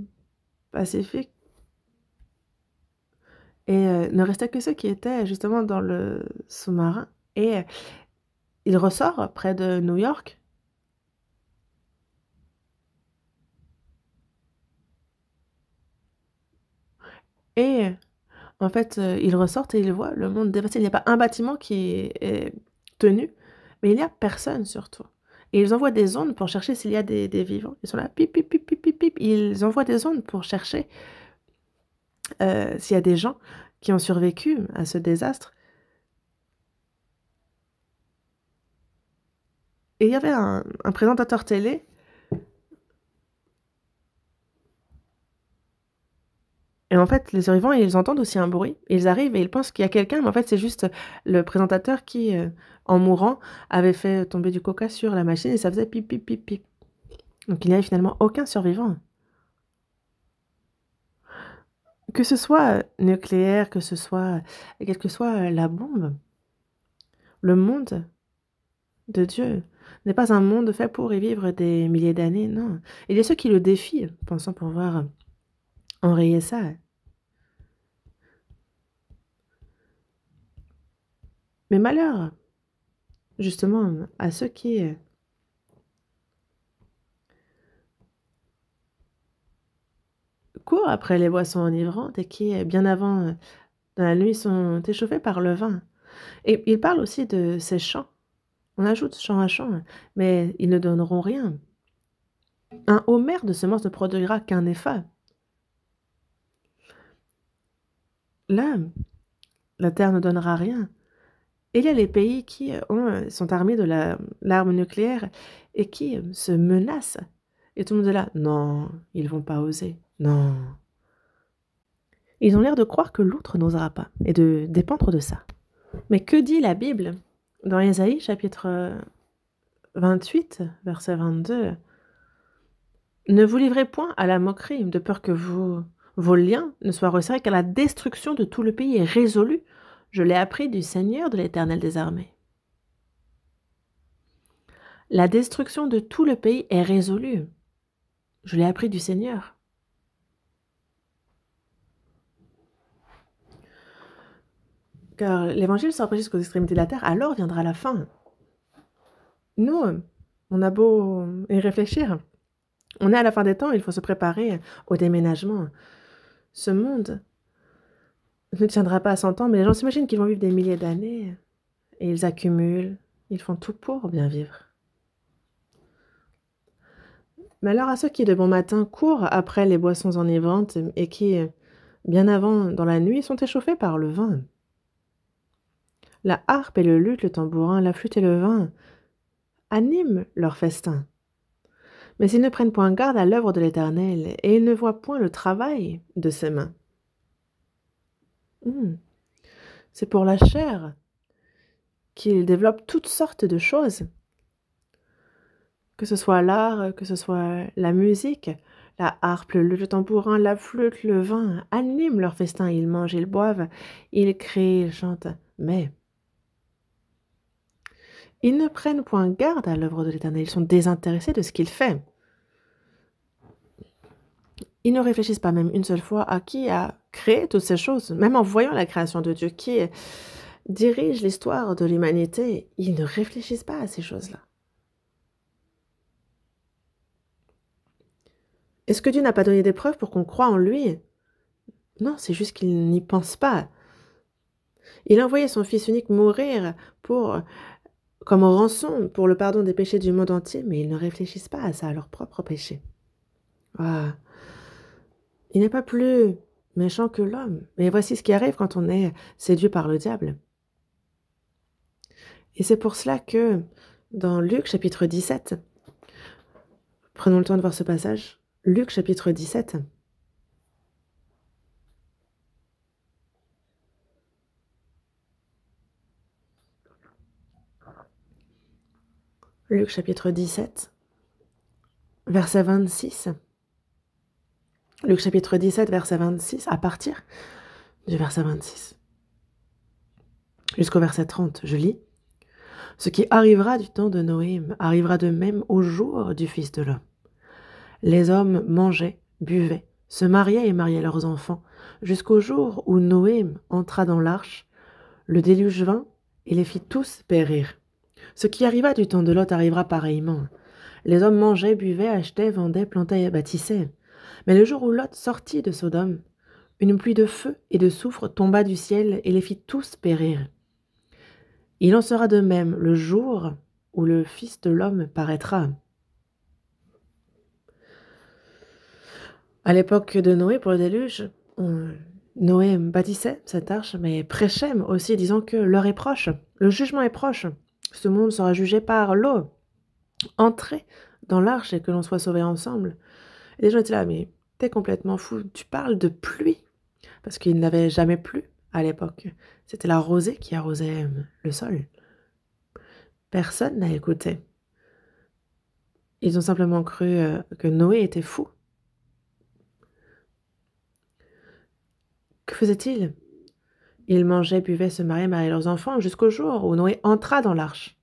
Pacifique, et ne restait que ceux qui étaient justement dans le sous-marin. Et il ressort près de New York. Et en fait, ils ressortent et ils voient le monde dévasté. Il n'y a pas un bâtiment qui est tenu, mais il n'y a personne surtout. Et ils envoient des ondes pour chercher s'il y a des vivants. Ils sont là, pip, pip, pip, pip, pip, pip. Ils envoient des ondes pour chercher s'il y a des gens qui ont survécu à ce désastre. Et il y avait un présentateur télé. Et en fait, les survivants, ils entendent aussi un bruit. Ils arrivent et ils pensent qu'il y a quelqu'un, mais en fait, c'est juste le présentateur qui, en mourant, avait fait tomber du coca sur la machine et ça faisait pip, pip, pip, pip. Donc il n'y avait finalement aucun survivant. Que ce soit nucléaire, que ce soit, quelle que soit la bombe, le monde de Dieu n'est pas un monde fait pour y vivre des milliers d'années, non. Il y a ceux qui le défient, pensant pouvoir enrayer ça. Mais malheur, justement, à ceux qui courent après les boissons enivrantes et qui, bien avant, dans la nuit, sont échauffés par le vin. Et il parle aussi de ces champs. On ajoute champ à champ, mais ils ne donneront rien. Un homère de semences ne produira qu'un épha. Là, la terre ne donnera rien. Et il y a les pays qui sont armés de l'arme nucléaire et qui se menacent. Et tout le monde est là, non, ils vont pas oser, non. Ils ont l'air de croire que l'autre n'osera pas et de dépendre de ça. Mais que dit la Bible dans Ésaïe, chapitre 28, verset 22 ? Ne vous livrez point à la moquerie, de peur que vos liens ne soient resserrés, car la destruction de tout le pays est résolue. Je l'ai appris du Seigneur, de l'Éternel des armées. La destruction de tout le pays est résolue. Je l'ai appris du Seigneur. Car l'évangile sera prêché jusqu'aux extrémités de la terre, alors viendra la fin. Nous, on a beau y réfléchir. On est à la fin des temps, il faut se préparer au déménagement. Ce monde ne tiendra pas à 100 ans, mais les gens s'imaginent qu'ils vont vivre des milliers d'années. Et ils accumulent, ils font tout pour bien vivre. Mais alors à ceux qui, de bon matin, courent après les boissons enivrantes et qui, bien avant, dans la nuit, sont échauffés par le vin. La harpe et le luth, le tambourin, la flûte et le vin animent leur festin. Mais ils ne prennent point garde à l'œuvre de l'Éternel, et ils ne voient point le travail de ses mains. C'est pour la chair qu'ils développent toutes sortes de choses. Que ce soit l'art, que ce soit la musique, la harpe, le tambourin, la flûte, le vin, animent leur festin. Ils mangent, ils boivent, ils crient, ils chantent. Mais ils ne prennent point garde à l'œuvre de l'Éternel. Ils sont désintéressés de ce qu'il fait. Ils ne réfléchissent pas même une seule fois à qui a créé toutes ces choses, même en voyant la création de Dieu, qui dirige l'histoire de l'humanité. Ils ne réfléchissent pas à ces choses-là. Est-ce que Dieu n'a pas donné des preuves pour qu'on croie en lui? Non, c'est juste qu'il n'y pense pas. Il a envoyé son Fils unique mourir comme rançon pour le pardon des péchés du monde entier, mais ils ne réfléchissent pas à ça, à leurs propres péchés. Ah. Il n'est pas plus méchant que l'homme. Mais voici ce qui arrive quand on est séduit par le diable. Et c'est pour cela que dans Luc chapitre 17, prenons le temps de voir ce passage, Luc chapitre 17, Luc chapitre 17, verset 26. Luc chapitre 17, verset 26, à partir du verset 26 jusqu'au verset 30, je lis. Ce qui arrivera du temps de Noé arrivera de même au jour du Fils de l'homme. Les hommes mangeaient, buvaient, se mariaient et mariaient leurs enfants, jusqu'au jour où Noé entra dans l'arche, le déluge vint et les fit tous périr. Ce qui arriva du temps de Lot arrivera pareillement. Les hommes mangeaient, buvaient, achetaient, vendaient, plantaient et bâtissaient. Mais le jour où Lot sortit de Sodome, une pluie de feu et de soufre tomba du ciel et les fit tous périr. Il en sera de même le jour où le Fils de l'homme paraîtra. À l'époque de Noé, pour le déluge, Noé bâtissait cette arche, mais prêchait aussi, disant que l'heure est proche, le jugement est proche. Ce monde sera jugé par l'eau. Entrez dans l'arche et que l'on soit sauvés ensemble. Et les gens étaient là, mais t'es complètement fou, tu parles de pluie. Parce qu'il n'avait jamais plu à l'époque. C'était la rosée qui arrosait le sol. Personne n'a écouté. Ils ont simplement cru que Noé était fou. Que faisait-il? Ils mangeaient, buvaient, se mariaient leurs enfants jusqu'au jour où Noé entra dans l'arche.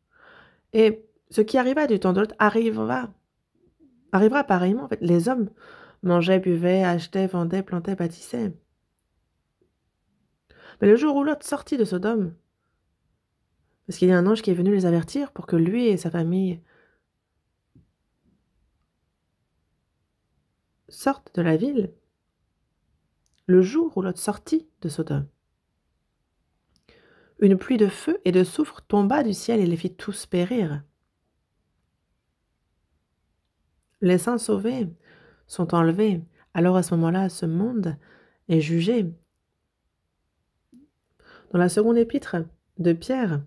Et ce qui arriva du temps de Lot arrivera pareillement. En fait, les hommes mangeaient, buvaient, achetaient, vendaient, plantaient, bâtissaient. Mais le jour où Lot sortit de Sodome, parce qu'il y a un ange qui est venu les avertir pour que lui et sa famille sortent de la ville, le jour où Lot sortit de Sodome, une pluie de feu et de soufre tomba du ciel et les fit tous périr. Les saints sauvés sont enlevés. Alors à ce moment-là, ce monde est jugé. Dans la seconde épître de Pierre,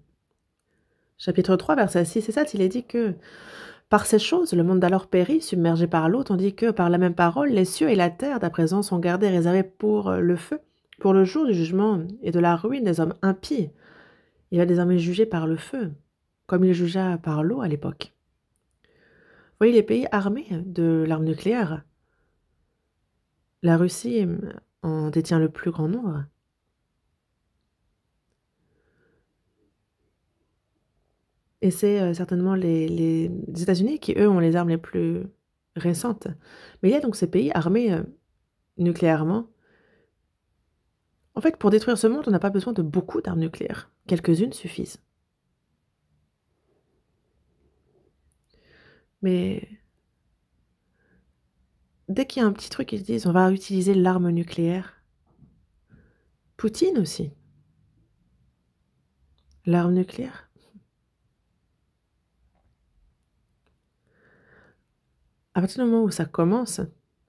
chapitre 3, versets 6 et 7, il est dit que par ces choses, le monde d'alors périt, submergé par l'eau, tandis que par la même parole, les cieux et la terre d'à présent sont gardés, réservés pour le feu, pour le jour du jugement et de la ruine des hommes impies. Il va désormais juger par le feu, comme il jugea par l'eau à l'époque. Vous voyez les pays armés de l'arme nucléaire. La Russie en détient le plus grand nombre. Et c'est certainement les États-Unis qui, eux, ont les armes les plus récentes. Mais il y a donc ces pays armés nucléairement. En fait, pour détruire ce monde, on n'a pas besoin de beaucoup d'armes nucléaires. Quelques-unes suffisent. Mais dès qu'il y a un petit truc, ils se disent on va utiliser l'arme nucléaire. Poutine aussi. L'arme nucléaire. À partir du moment où ça commence,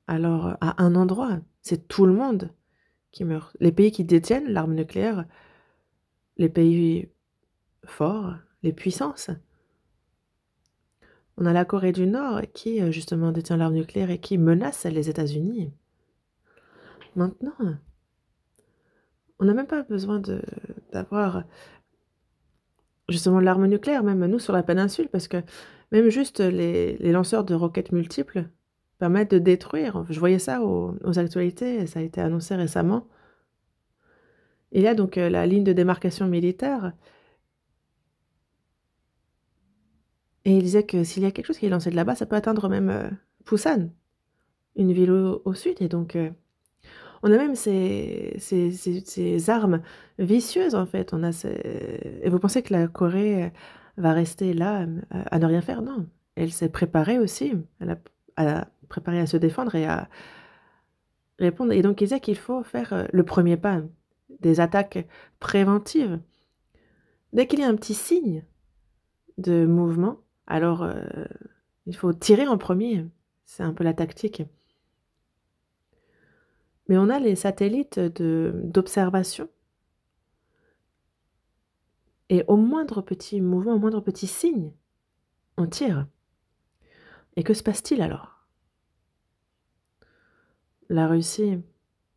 alors à un endroit, c'est tout le monde qui meurt. Les pays qui détiennent l'arme nucléaire, les pays forts, les puissances. On a la Corée du Nord qui, justement, détient l'arme nucléaire et qui menace les États-Unis. Maintenant, on n'a même pas besoin d'avoir justement l'arme nucléaire, même nous sur la péninsule, parce que même juste les lanceurs de roquettes multiples permettent de détruire. Je voyais ça aux actualités, ça a été annoncé récemment. Il y a donc la ligne de démarcation militaire. Et il disait que s'il y a quelque chose qui est lancé de là-bas, ça peut atteindre même Busan, une ville au sud. Et donc, on a même ces armes vicieuses, en fait. Et vous pensez que la Corée va rester là à ne rien faire? Non. Elle s'est préparée aussi. Elle a préparé à se défendre et à répondre. Et donc, il disait qu'il faut faire le premier pas, des attaques préventives. Dès qu'il y a un petit signe de mouvement, alors il faut tirer en premier. C'est un peu la tactique. Mais on a les satellites d'observation. Et au moindre petit mouvement, au moindre petit signe, on tire. Et que se passe-t-il alors? La Russie,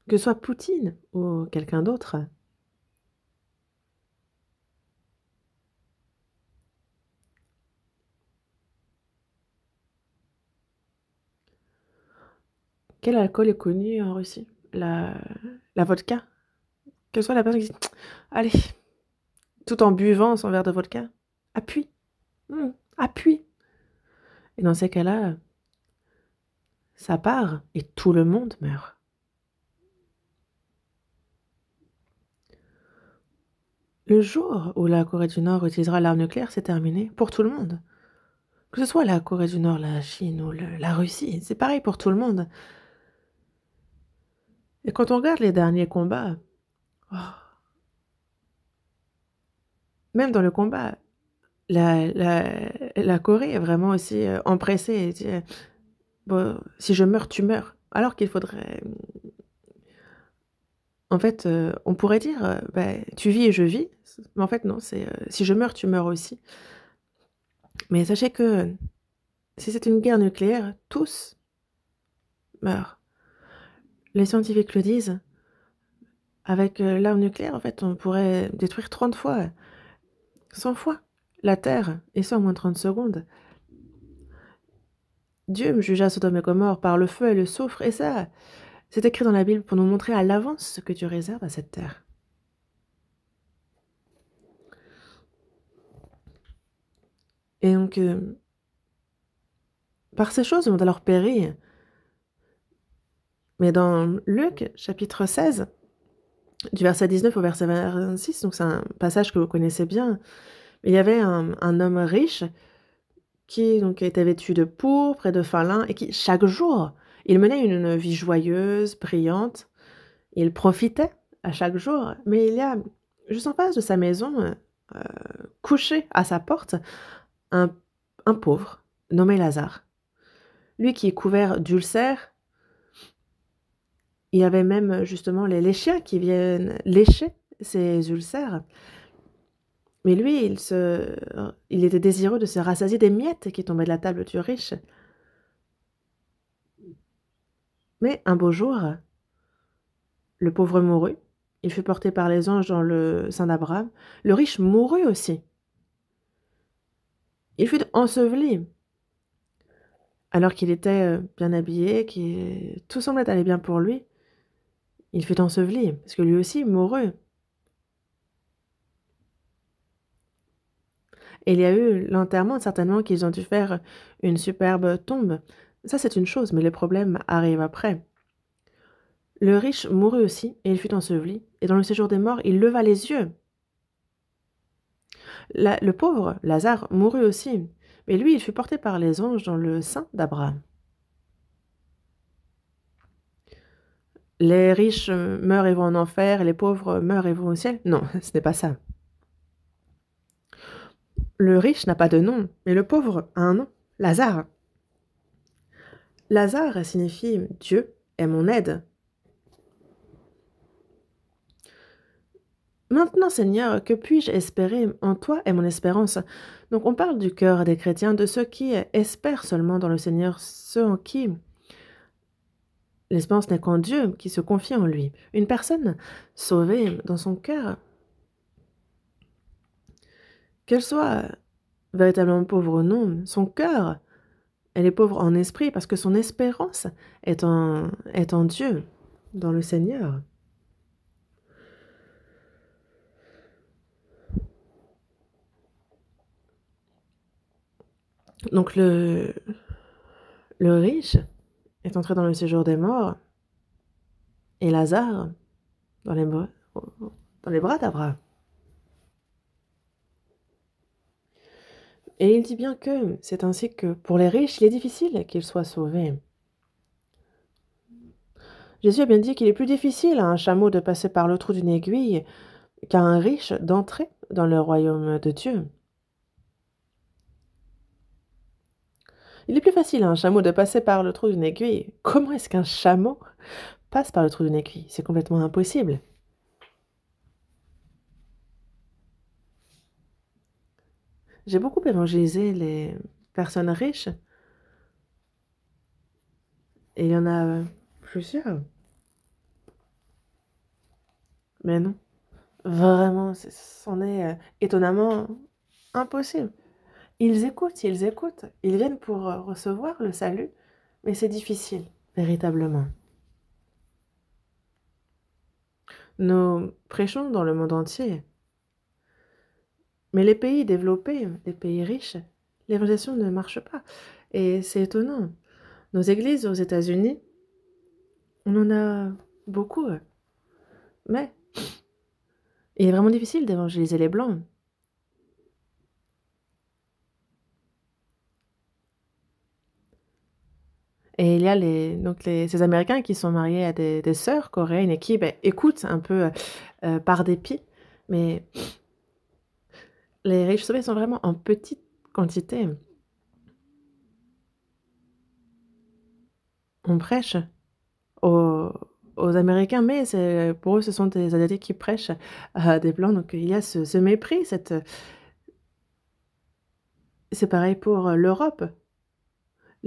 que ce soit Poutine ou quelqu'un d'autre, quel alcool est connu en Russie? La vodka? Que ce soit la personne qui dit allez, tout en buvant son verre de vodka. Appuie. Appuie. Et dans ces cas-là, ça part et tout le monde meurt. Le jour où la Corée du Nord utilisera l'arme nucléaire, c'est terminé pour tout le monde. Que ce soit la Corée du Nord, la Chine ou la Russie, c'est pareil pour tout le monde. Et quand on regarde les derniers combats, oh, même dans le combat, la Corée est vraiment aussi empressée et dit bon, si je meurs, tu meurs. Alors qu'il faudrait. En fait, on pourrait dire bah, tu vis et je vis. Mais en fait, non, c'est si je meurs, tu meurs aussi. Mais sachez que si c'est une guerre nucléaire, tous meurent. Les scientifiques le disent. Avec l'arme nucléaire, en fait, on pourrait détruire 30 fois, 100 fois la Terre, et ça en moins de 30 secondes. Dieu me jugea Sodome et Gomorrhe par le feu et le soufre, et ça, c'est écrit dans la Bible pour nous montrer à l'avance ce que Dieu réserve à cette terre. Et donc, par ces choses, ils vont alors périr. Mais dans Luc, chapitre 16, du verset 19 au verset 26, donc c'est un passage que vous connaissez bien, il y avait un homme riche qui donc était vêtu de pourpre et de fin lin, et qui, chaque jour, il menait une vie joyeuse, brillante. Il profitait à chaque jour, mais il y a, juste en face de sa maison, couché à sa porte, un pauvre nommé Lazare. Lui qui est couvert d'ulcères, il y avait même justement les chiens qui viennent lécher ses ulcères. Mais lui, il était désireux de se rassasier des miettes qui tombaient de la table du riche. Mais un beau jour, le pauvre mourut. Il fut porté par les anges dans le sein d'Abraham. Le riche mourut aussi. Il fut enseveli. Alors qu'il était bien habillé, tout semblait aller bien pour lui, il fut enseveli, parce que lui aussi mourut. Et il y a eu l'enterrement, certainement qu'ils ont dû faire une superbe tombe. Ça, c'est une chose, mais les problèmes arrivent après. Le riche mourut aussi, et il fut enseveli, et dans le séjour des morts, il leva les yeux. Le pauvre, Lazare, mourut aussi, mais lui, il fut porté par les anges dans le sein d'Abraham. Les riches meurent et vont en enfer, et les pauvres meurent et vont au ciel. Non, ce n'est pas ça. Le riche n'a pas de nom, mais le pauvre a un nom, Lazare. Lazare signifie Dieu est mon aide. Maintenant, Seigneur, que puis-je espérer? En toi est mon espérance. Donc on parle du cœur des chrétiens, de ceux qui espèrent seulement dans le Seigneur, ceux en qui l'espérance n'est qu'en Dieu, qui se confie en lui. Une personne sauvée dans son cœur, qu'elle soit véritablement pauvre ou non, son cœur, elle est pauvre en esprit parce que son espérance est en Dieu, dans le Seigneur. Donc le riche est entré dans le séjour des morts, et Lazare dans les bras d'Abraham. Et il dit bien que c'est ainsi que pour les riches, il est difficile qu'ils soient sauvés. Jésus a bien dit qu'il est plus difficile à un chameau de passer par le trou d'une aiguille qu'à un riche d'entrer dans le royaume de Dieu. Il est plus facile à un chameau de passer par le trou d'une aiguille. Comment est-ce qu'un chameau passe par le trou d'une aiguille? C'est complètement impossible. J'ai beaucoup évangélisé les personnes riches. Et il y en a plusieurs. Mais non. Vraiment, c'en est étonnamment impossible. Ils écoutent, ils écoutent. Ils viennent pour recevoir le salut. Mais c'est difficile, véritablement. Nous prêchons dans le monde entier. Mais les pays développés, les pays riches, l'évangélisation ne marche pas. Et c'est étonnant. Nos églises aux États-Unis, on en a beaucoup, mais il est vraiment difficile d'évangéliser les Blancs. Et il y a ces Américains qui sont mariés à des sœurs coréennes et qui écoutent un peu par dépit. Mais les riches sauvés sont vraiment en petite quantité. On prêche aux, aux Américains, mais pour eux, ce sont des Asiatiques qui prêchent à des Blancs. Donc il y a ce mépris. C'est pareil pour l'Europe.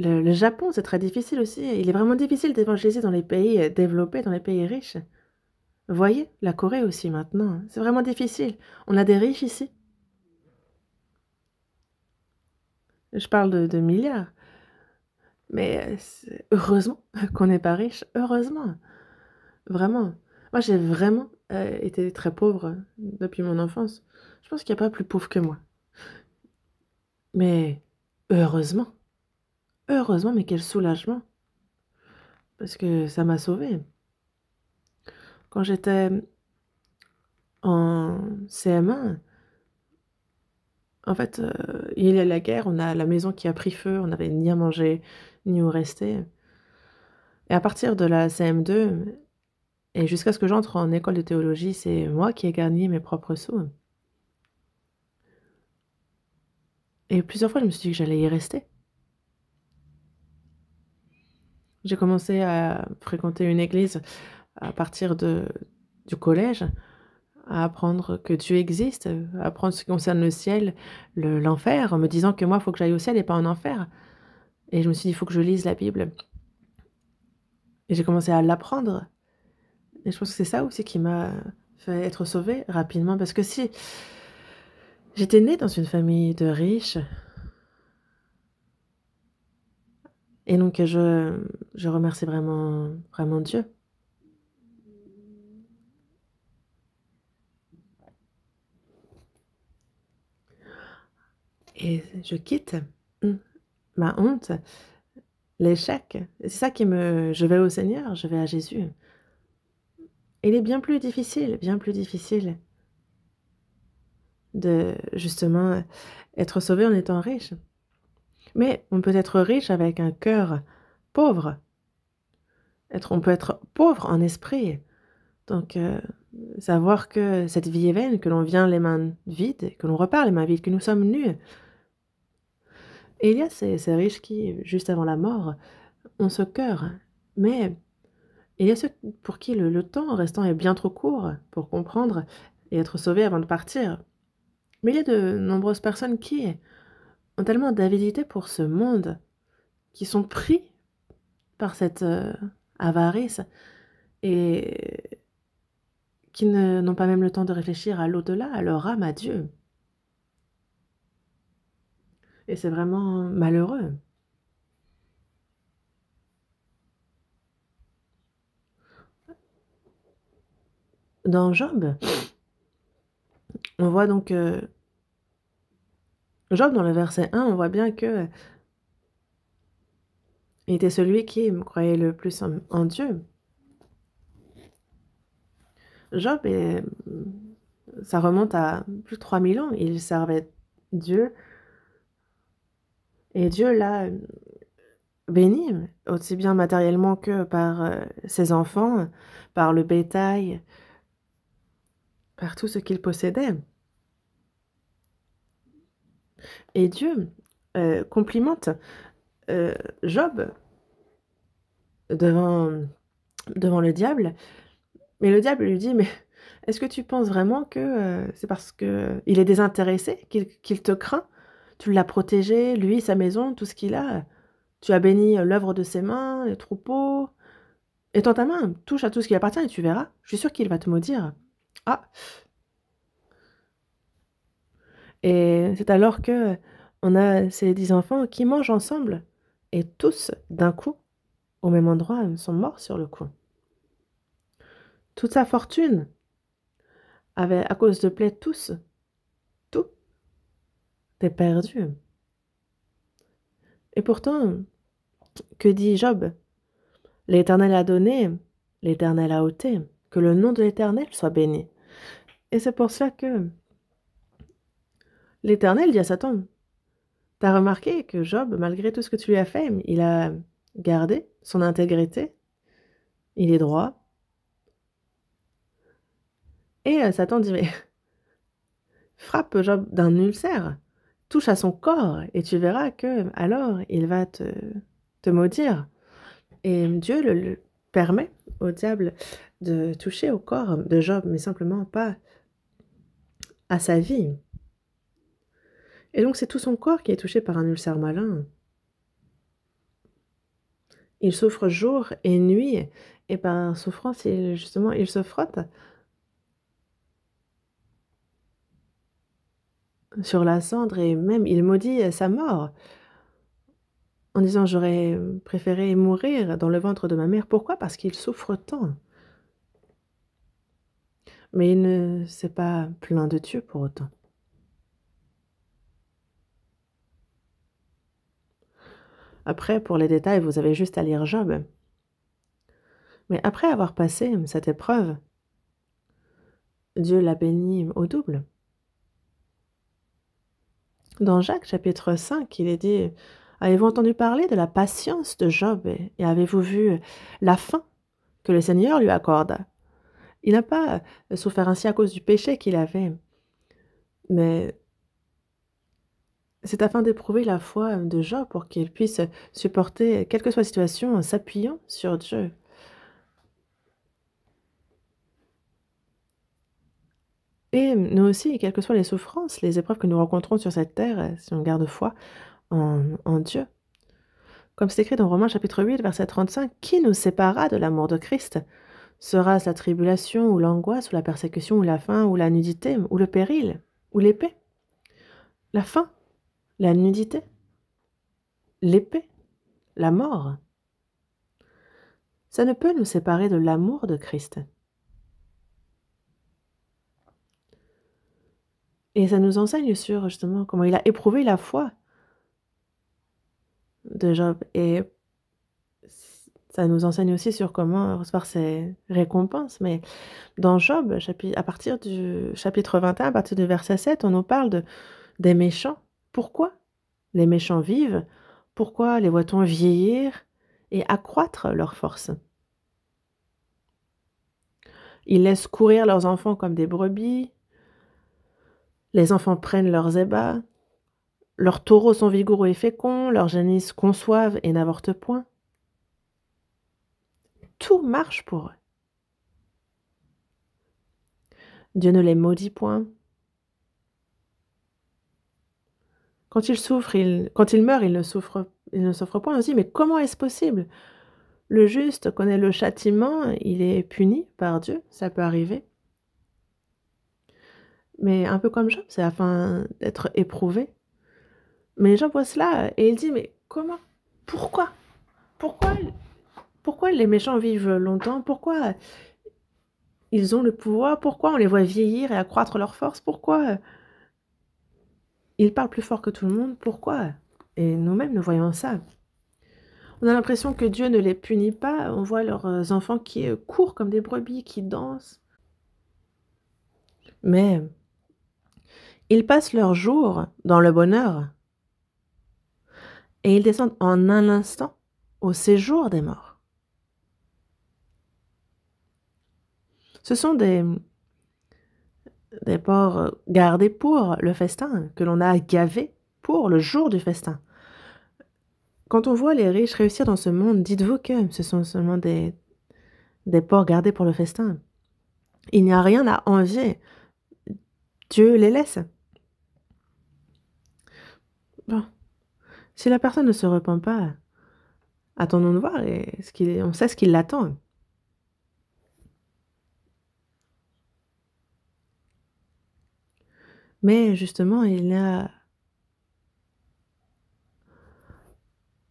Le Japon, c'est très difficile aussi. Il est vraiment difficile d'évangéliser dans les pays développés, dans les pays riches. Vous voyez, la Corée aussi maintenant, hein. C'est vraiment difficile. On a des riches ici. Je parle de milliards. Mais heureusement qu'on n'est pas riche. Heureusement. Vraiment. Moi, j'ai vraiment été très pauvre depuis mon enfance. Je pense qu'il n'y a pas plus pauvre que moi. Mais heureusement. Heureusement, mais quel soulagement. Parce que ça m'a sauvée. Quand j'étais en CM1, en fait, il y a la guerre, on a la maison qui a pris feu, on n'avait ni à manger, ni où rester. Et à partir de la CM2, et jusqu'à ce que j'entre en école de théologie, c'est moi qui ai gagné mes propres sous. Et plusieurs fois, je me suis dit que j'allais y rester. J'ai commencé à fréquenter une église à partir du collège, à apprendre que Dieu existe, à apprendre ce qui concerne le ciel, l'enfer, en me disant que moi, il faut que j'aille au ciel et pas en enfer. Et je me suis dit, il faut que je lise la Bible. Et j'ai commencé à l'apprendre. Et je pense que c'est ça aussi qui m'a fait être sauvée rapidement. Parce que si j'étais née dans une famille de riches, et donc je remercie vraiment, vraiment Dieu. Et je quitte ma honte, l'échec. C'est ça je vais au Seigneur, je vais à Jésus. Il est bien plus difficile de justement être sauvé en étant riche. Mais on peut être riche avec un cœur pauvre. On peut être pauvre en esprit. Donc, savoir que cette vie est vaine, que l'on vient les mains vides, que l'on repart les mains vides, que nous sommes nus. Et il y a ces riches qui, juste avant la mort, ont ce cœur. Mais il y a ceux pour qui le temps restant est bien trop court pour comprendre et être sauvés avant de partir. Mais il y a de nombreuses personnes qui ont tellement d'avidité pour ce monde, qui sont pris par cette avarice et qui n'ont pas même le temps de réfléchir à l'au-delà, à leur âme, à Dieu. Et c'est vraiment malheureux. Dans Job, on voit donc Job, dans le verset 1, on voit bien que il était celui qui croyait le plus en Dieu. Job, ça remonte à plus de 3000 ans. Il servait Dieu. Et Dieu l'a béni, aussi bien matériellement que par ses enfants, par le bétail, par tout ce qu'il possédait. Et Dieu complimente Job devant le diable. Mais le diable lui dit, mais est-ce que tu penses vraiment que c'est parce qu'il est désintéressé qu'il te craint? Tu l'as protégé, lui, sa maison, tout ce qu'il a. Tu as béni l'œuvre de ses mains, les troupeaux. Étends ta main, touche à tout ce qui appartient et tu verras. Je suis sûre qu'il va te maudire. Ah, et c'est alors que on a ces 10 enfants qui mangent ensemble et tous, d'un coup, au même endroit, sont morts sur le coup. Toute sa fortune avait, à cause de plaies, tout, t'es perdu. Et pourtant, que dit Job? L'Éternel a donné, l'Éternel a ôté, que le nom de l'Éternel soit béni. Et c'est pour cela que l'Éternel dit à Satan, t'as remarqué que Job, malgré tout ce que tu lui as fait, il a gardé son intégrité, il est droit. Et Satan dit, mais frappe Job d'un ulcère, touche à son corps, et tu verras que alors il va te maudire. Et Dieu le permet au diable de toucher au corps de Job, mais simplement pas à sa vie. Et donc c'est tout son corps qui est touché par un ulcère malin. Il souffre jour et nuit, et par souffrance, justement, il se frotte sur la cendre, et même il maudit sa mort, en disant: «J'aurais préféré mourir dans le ventre de ma mère». Pourquoi? Parce qu'il souffre tant. Mais il ne s'est pas plaint de Dieu pour autant. Après, pour les détails, vous avez juste à lire Job. Mais après avoir passé cette épreuve, Dieu l'a béni au double. Dans Jacques chapitre 5, il est dit: «Avez-vous entendu parler de la patience de Job et avez-vous vu la fin que le Seigneur lui accorde?» Il n'a pas souffert ainsi à cause du péché qu'il avait, mais c'est afin d'éprouver la foi de Job pour qu'il puisse supporter quelle que soit la situation en s'appuyant sur Dieu. Et nous aussi, quelles que soient les souffrances, les épreuves que nous rencontrons sur cette terre, si on garde foi en Dieu. Comme c'est écrit dans Romains chapitre 8, verset 35, « Qui nous séparera de l'amour de Christ? Sera-ce la tribulation ou l'angoisse ou la persécution ou la faim ou la nudité ou le péril ou l'épée ?» La faim, la nudité, l'épée, la mort. Ça ne peut nous séparer de l'amour de Christ. Et ça nous enseigne sur justement comment il a éprouvé la foi de Job. Et ça nous enseigne aussi sur comment recevoir ses récompenses. Mais dans Job, à partir du chapitre 21, à partir du verset 7, on nous parle des méchants. Pourquoi les méchants vivent? Pourquoi les voit-on vieillir et accroître leur force? Ils laissent courir leurs enfants comme des brebis. Les enfants prennent leurs ébats. Leurs taureaux sont vigoureux et féconds. Leurs génisses conçoivent et n'avortent point. Tout marche pour eux. Dieu ne les maudit point. Quand ils souffrent, quand ils meurent, ils ne souffrent point. On se dit, mais comment est-ce possible? Le juste connaît le châtiment, il est puni par Dieu, ça peut arriver. Mais un peu comme Job, c'est afin d'être éprouvé. Mais Job voit cela et il dit, mais comment? Pourquoi? Pourquoi les méchants vivent longtemps? Pourquoi ils ont le pouvoir? Pourquoi on les voit vieillir et accroître leur force? Pourquoi ils parlent plus fort que tout le monde? Pourquoi? Et nous-mêmes, nous voyons ça. On a l'impression que Dieu ne les punit pas. On voit leurs enfants qui courent comme des brebis, qui dansent. Mais ils passent leur jour dans le bonheur et ils descendent en un instant au séjour des morts. Ce sont des porcs gardés pour le festin, que l'on a gavés pour le jour du festin. Quand on voit les riches réussir dans ce monde, dites-vous que ce sont seulement des porcs gardés pour le festin. Il n'y a rien à envier. Dieu les laisse. Bon. Si la personne ne se repent pas, attendons de voir, et on sait ce qui l'attend. Mais justement, il n'y a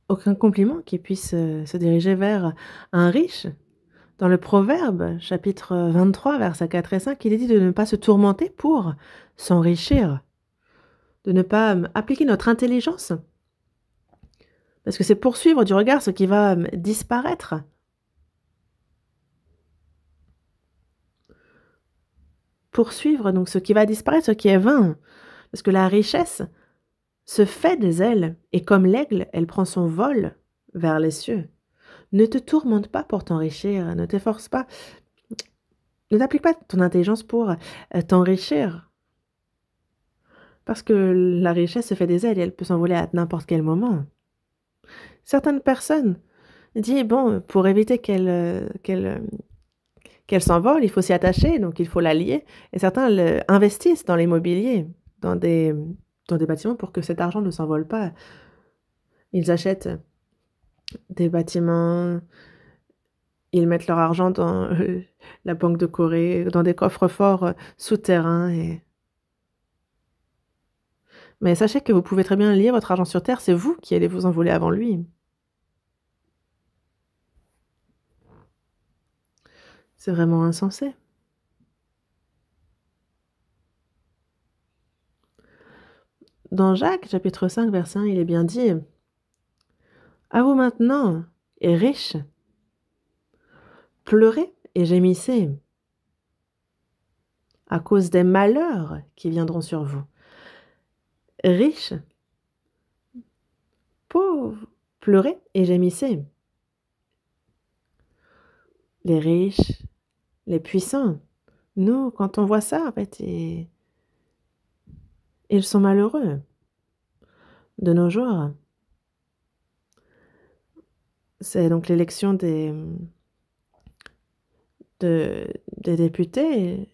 aucun compliment qui puisse se diriger vers un riche. Dans le Proverbe, chapitre 23, versets 4 et 5, il est dit de ne pas se tourmenter pour s'enrichir, de ne pas appliquer notre intelligence. Parce que c'est poursuivre du regard ce qui va disparaître. Poursuivre donc ce qui va disparaître, ce qui est vain. Parce que la richesse se fait des ailes, et comme l'aigle, elle prend son vol vers les cieux. Ne te tourmente pas pour t'enrichir, ne t'efforce pas, ne t'applique pas ton intelligence pour t'enrichir. Parce que la richesse se fait des ailes et elle peut s'envoler à n'importe quel moment. Certaines personnes disent, bon, pour éviter qu'elle s'envole, il faut s'y attacher, donc il faut la lier. Et certains investissent dans l'immobilier, dans des bâtiments pour que cet argent ne s'envole pas. Ils achètent des bâtiments, ils mettent leur argent dans la Banque de Corée, dans des coffres-forts souterrains. Mais sachez que vous pouvez très bien lier votre argent sur terre, c'est vous qui allez vous envoler avant lui. C'est vraiment insensé. Dans Jacques, chapitre 5, verset 1, il est bien dit « À vous maintenant, et riches, pleurez et gémissez à cause des malheurs qui viendront sur vous. Riches, pauvres, pleurez et gémissez. » Les riches, les puissants, nous, quand on voit ça, en fait, ils sont malheureux. De nos jours, c'est donc l'élection des députés.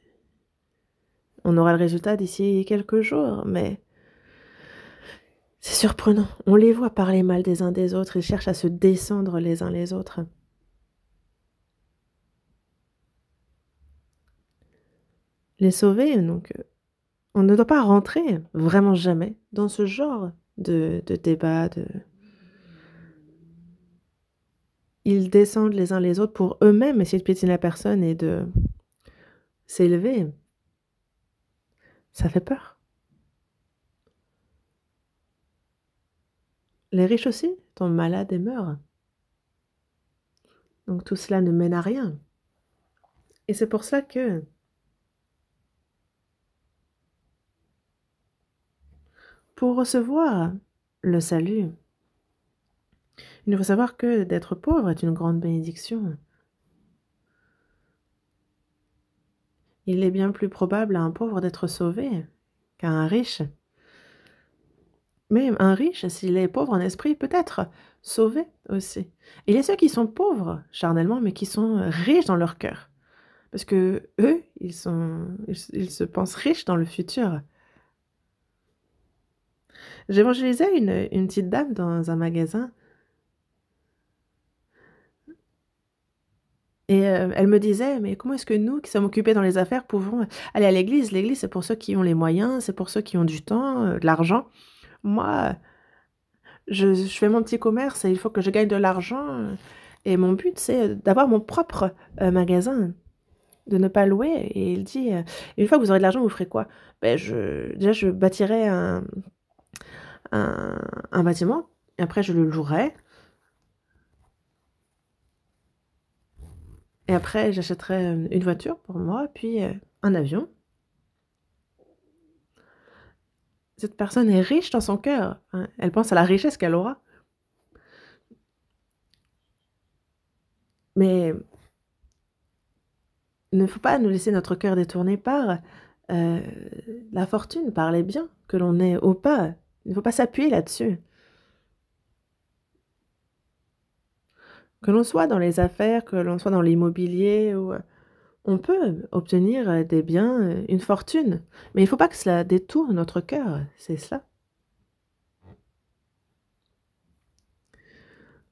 On aura le résultat d'ici quelques jours, mais c'est surprenant. On les voit parler mal des uns des autres, ils cherchent à se descendre les uns les autres. Les sauver, donc, on ne doit pas rentrer, vraiment jamais, dans ce genre de débat. Ils descendent les uns les autres pour eux-mêmes essayer de piétiner la personne et de s'élever. Ça fait peur. Les riches aussi tombent malades et meurent. Donc tout cela ne mène à rien. Et c'est pour ça que pour recevoir le salut, il faut savoir que d'être pauvre est une grande bénédiction. Il est bien plus probable à un pauvre d'être sauvé qu'à un riche. Mais un riche, s'il est pauvre en esprit, peut être sauvé aussi. Il y a ceux qui sont pauvres charnellement, mais qui sont riches dans leur cœur. Parce que eux, ils se pensent riches dans le futur. J'évangélisais une petite dame dans un magasin. Et elle me disait, mais comment est-ce que nous, qui sommes occupés dans les affaires, pouvons aller à l'église? L'église, c'est pour ceux qui ont les moyens, c'est pour ceux qui ont du temps, de l'argent. Moi, je fais mon petit commerce et il faut que je gagne de l'argent. Et mon but, c'est d'avoir mon propre magasin, de ne pas louer. Et il dit, une fois que vous aurez de l'argent, vous ferez quoi? Ben, déjà, je bâtirai un bâtiment, et après, je le louerai. Et après, j'achèterai une voiture pour moi, puis un avion. Cette personne est riche dans son cœur. Hein. Elle pense à la richesse qu'elle aura. Mais il ne faut pas nous laisser notre cœur détourné par la fortune, par les biens que l'on ait ou pas. Il ne faut pas s'appuyer là-dessus. Que l'on soit dans les affaires, que l'on soit dans l'immobilier, on peut obtenir des biens, une fortune. Mais il ne faut pas que cela détourne notre cœur, c'est cela.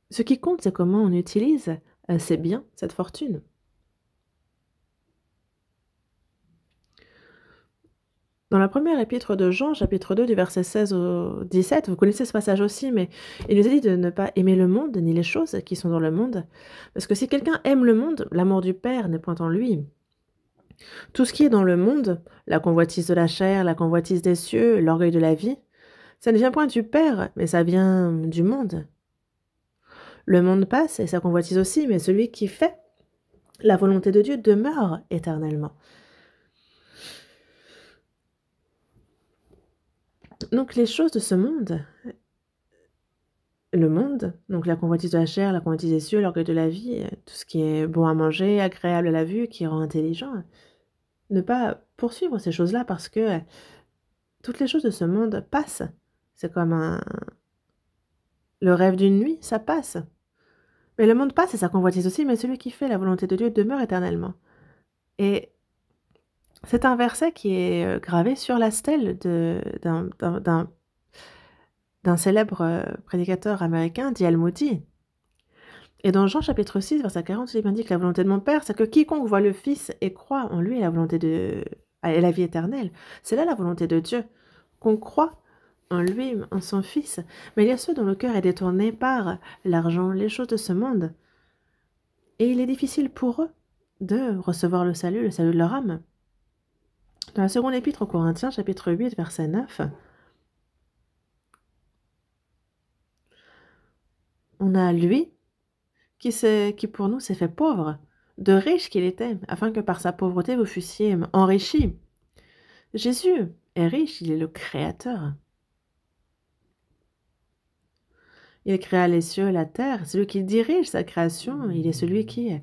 Ce qui compte, c'est comment on utilise ces biens, cette fortune. Dans la première épître de Jean, chapitre 2, du verset 16 au 17, vous connaissez ce passage aussi, mais il nous a dit de ne pas aimer le monde, ni les choses qui sont dans le monde. Parce que si quelqu'un aime le monde, l'amour du Père n'est point en lui. Tout ce qui est dans le monde, la convoitise de la chair, la convoitise des cieux, l'orgueil de la vie, Ça ne vient point du Père, mais ça vient du monde. Le monde passe et sa convoitise aussi, mais celui qui fait la volonté de Dieu demeure éternellement. Donc les choses de ce monde, le monde, donc la convoitise de la chair, la convoitise des cieux, l'orgueil de la vie, tout ce qui est bon à manger, agréable à la vue, qui rend intelligent, ne pas poursuivre ces choses-là parce que toutes les choses de ce monde passent. C'est comme le rêve d'une nuit, ça passe. Mais le monde passe et sa convoitise aussi, mais celui qui fait la volonté de Dieu demeure éternellement. Et c'est un verset qui est gravé sur la stèle d'un célèbre prédicateur américain, D.L. Moody. Et dans Jean chapitre 6, verset 40, il est bien dit que la volonté de mon Père, c'est que quiconque voit le Fils et croit en lui, la volonté et la vie éternelle. C'est là la volonté de Dieu, qu'on croit en lui, en son Fils. Mais il y a ceux dont le cœur est détourné par l'argent, les choses de ce monde. Et il est difficile pour eux de recevoir le salut de leur âme. Dans la seconde épître aux Corinthiens, chapitre 8, verset 9, on a lui qui pour nous s'est fait pauvre, de riche qu'il était, afin que par sa pauvreté vous fussiez enrichis. Jésus est riche, il est le Créateur. Il créa les cieux et la terre, celui qui dirige sa création, il est celui qui est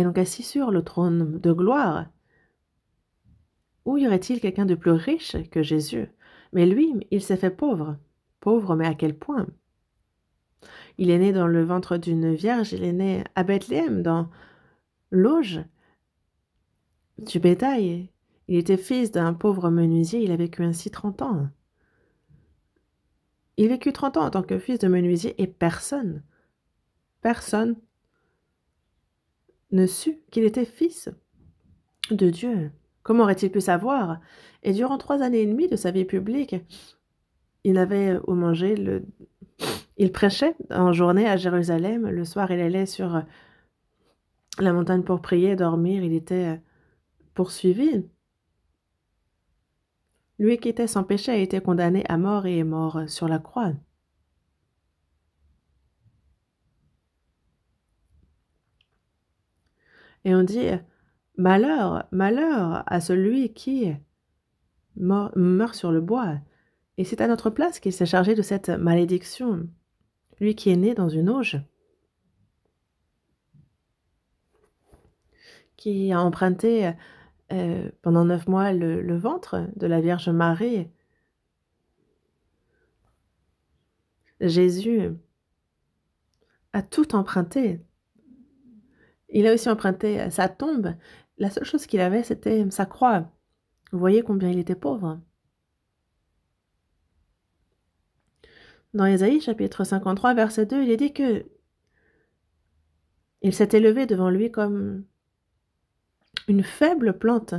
donc assis sur le trône de gloire. Où y aurait-il quelqu'un de plus riche que Jésus? Mais lui, il s'est fait pauvre. Pauvre, mais à quel point? Il est né dans le ventre d'une vierge, il est né à Bethléem, dans l'auge du bétail. Il était fils d'un pauvre menuisier, il a vécu ainsi 30 ans. Il vécut 30 ans en tant que fils de menuisier et personne ne sut qu'il était fils de Dieu. Comment aurait-il pu savoir? Et durant 3 années et demie de sa vie publique, il n'avait où manger. Il prêchait en journée à Jérusalem. Le soir, il allait sur la montagne pour prier, dormir. Il était poursuivi. Lui qui était sans péché a été condamné à mort et est mort sur la croix. Et on dit, malheur, malheur à celui qui meurt sur le bois. Et c'est à notre place qu'il s'est chargé de cette malédiction. Lui qui est né dans une auge, qui a emprunté pendant 9 mois le ventre de la Vierge Marie. Jésus a tout emprunté. Il a aussi emprunté sa tombe. La seule chose qu'il avait, c'était sa croix. Vous voyez combien il était pauvre. Dans Ésaïe, chapitre 53, verset 2, il est dit que il s'est élevé devant lui comme une faible plante,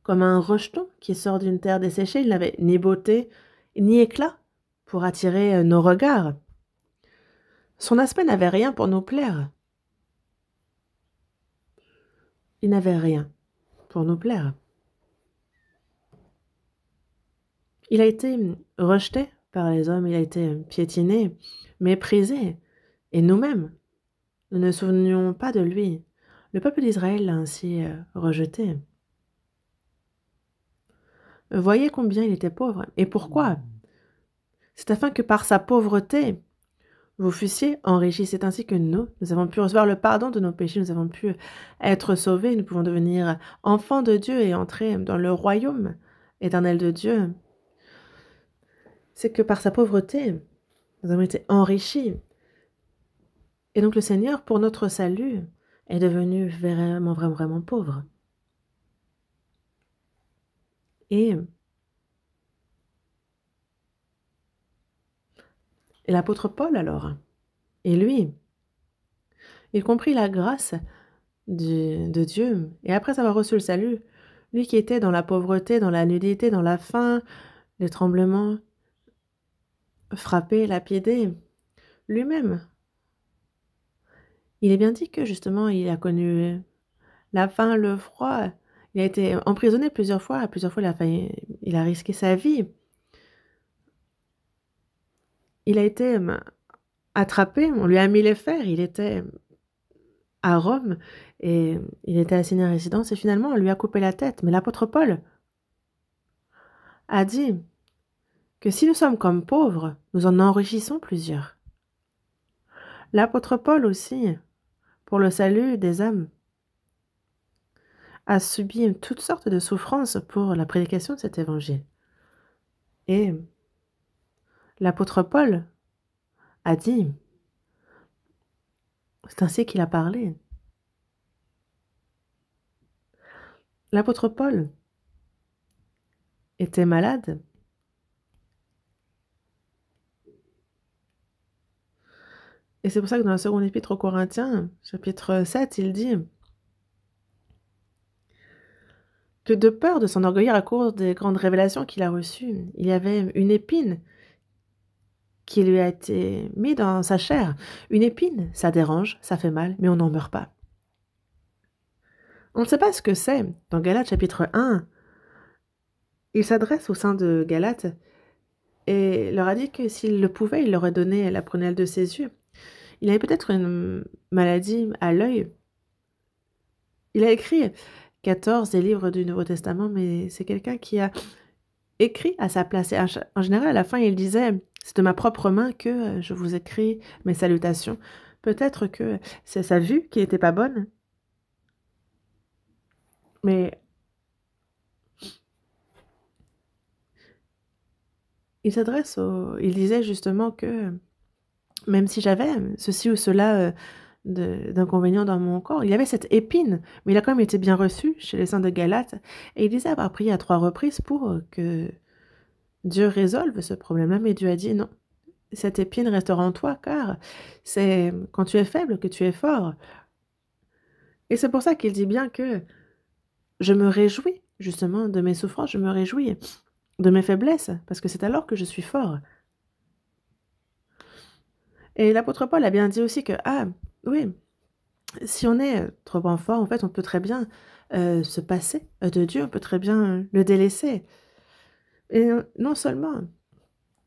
comme un rejeton qui sort d'une terre desséchée. Il n'avait ni beauté, ni éclat pour attirer nos regards. Son aspect n'avait rien pour nous plaire. Il n'avait rien pour nous plaire. Il a été rejeté par les hommes, il a été piétiné, méprisé. Et nous-mêmes, nous ne nous souvenions pas de lui. Le peuple d'Israël l'a ainsi rejeté. Voyez combien il était pauvre. Et pourquoi? C'est afin que par sa pauvreté, vous fussiez enrichis. C'est ainsi que nous avons pu recevoir le pardon de nos péchés, nous avons pu être sauvés, nous pouvons devenir enfants de Dieu et entrer dans le royaume éternel de Dieu. C'est que par sa pauvreté, nous avons été enrichis. Et donc le Seigneur, pour notre salut, est devenu vraiment, vraiment, vraiment pauvre. Et l'apôtre Paul alors, et lui, il comprit la grâce de Dieu. Et après avoir reçu le salut, lui qui était dans la pauvreté, dans la nudité, dans la faim, les tremblements, frappé, lapidé, lui-même. Il est bien dit que justement, il a connu la faim, le froid, Il a été emprisonné plusieurs fois. Il a risqué sa vie. Il a été attrapé, on lui a mis les fers. Il était à Rome et il était assigné à résidence et finalement on lui a coupé la tête. Mais l'apôtre Paul a dit que si nous sommes comme pauvres, nous en enrichissons plusieurs. L'apôtre Paul aussi, pour le salut des âmes, a subi toutes sortes de souffrances pour la prédication de cet évangile. Et l'apôtre Paul a dit, c'est ainsi qu'il a parlé. L'apôtre Paul était malade. Et c'est pour ça que dans la seconde épître aux Corinthiens, chapitre 7, il dit que de peur de s'enorgueillir à cause des grandes révélations qu'il a reçues, il y avait une épine qui lui a été mise dans sa chair. Une épine, ça dérange, ça fait mal, mais on n'en meurt pas. On ne sait pas ce que c'est. Dans Galates chapitre 1, il s'adresse au sein de Galates et leur a dit que s'il le pouvait, il leur aurait donné la prunelle de ses yeux. Il avait peut-être une maladie à l'œil. Il a écrit 14 des livres du Nouveau Testament, mais c'est quelqu'un qui a écrit à sa place. Et en général, à la fin, il disait « C'est de ma propre main que je vous écris mes salutations ». Peut-être que c'est sa vue qui n'était pas bonne, mais il disait justement que même si j'avais ceci ou cela d'inconvénients dans mon corps, il y avait cette épine, mais il a quand même été bien reçu chez les saints de Galate, et il disait avoir prié à 3 reprises pour que Dieu résolve ce problème-là, mais Dieu a dit non, cette épine restera en toi, car c'est quand tu es faible que tu es fort. Et c'est pour ça qu'il dit bien que je me réjouis justement de mes souffrances, je me réjouis de mes faiblesses, parce que c'est alors que je suis fort. Et l'apôtre Paul a bien dit aussi que, ah, oui, si on est trop enfant, en fait, on peut très bien se passer de Dieu, on peut très bien le délaisser. Et non seulement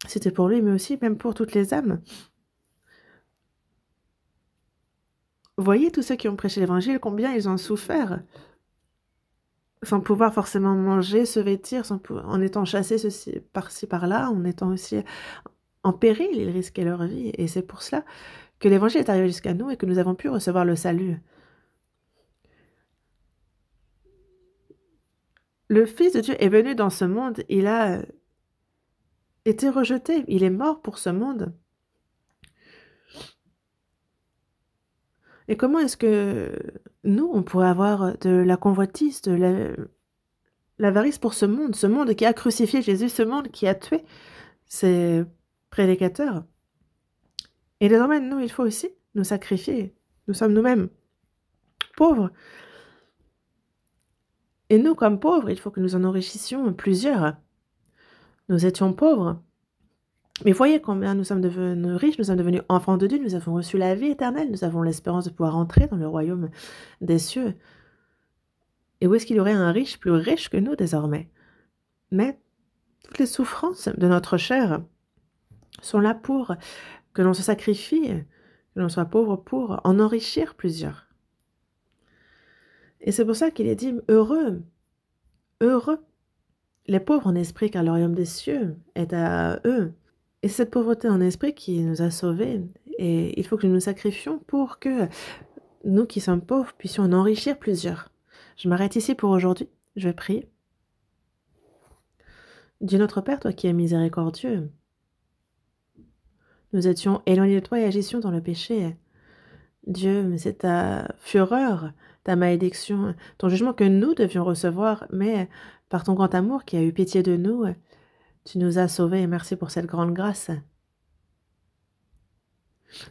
c'était pour lui, mais aussi même pour toutes les âmes. Voyez tous ceux qui ont prêché l'évangile, combien ils ont souffert, sans pouvoir forcément manger, se vêtir, en étant chassés par-ci, par-là, en étant aussi en péril, ils risquaient leur vie. Et c'est pour cela que l'évangile est arrivé jusqu'à nous et que nous avons pu recevoir le salut. Le Fils de Dieu est venu dans ce monde, il a été rejeté, il est mort pour ce monde. Et comment est-ce que nous, on pourrait avoir de la convoitise, de l'avarice pour ce monde qui a crucifié Jésus, ce monde qui a tué ses prédicateurs? Et désormais, nous, il faut aussi nous sacrifier. Nous sommes nous-mêmes pauvres. Et nous, comme pauvres, il faut que nous en enrichissions plusieurs. Nous étions pauvres. Mais voyez combien nous sommes devenus riches, nous sommes devenus enfants de Dieu, nous avons reçu la vie éternelle, nous avons l'espérance de pouvoir entrer dans le royaume des cieux. Et où est-ce qu'il y aurait un riche plus riche que nous désormais? Mais toutes les souffrances de notre chair sont là pour que l'on se sacrifie, que l'on soit pauvre pour en enrichir plusieurs. Et c'est pour ça qu'il est dit heureux, heureux les pauvres en esprit, car le royaume des cieux est à eux. Et c'est cette pauvreté en esprit qui nous a sauvés. Et il faut que nous nous sacrifions pour que nous qui sommes pauvres puissions en enrichir plusieurs. Je m'arrête ici pour aujourd'hui. Je vais prier. Dieu notre Père, toi qui es miséricordieux, nous étions éloignés de toi et agissions dans le péché. Dieu, c'est ta fureur, ta malédiction, ton jugement que nous devions recevoir, mais par ton grand amour qui a eu pitié de nous, tu nous as sauvés et merci pour cette grande grâce.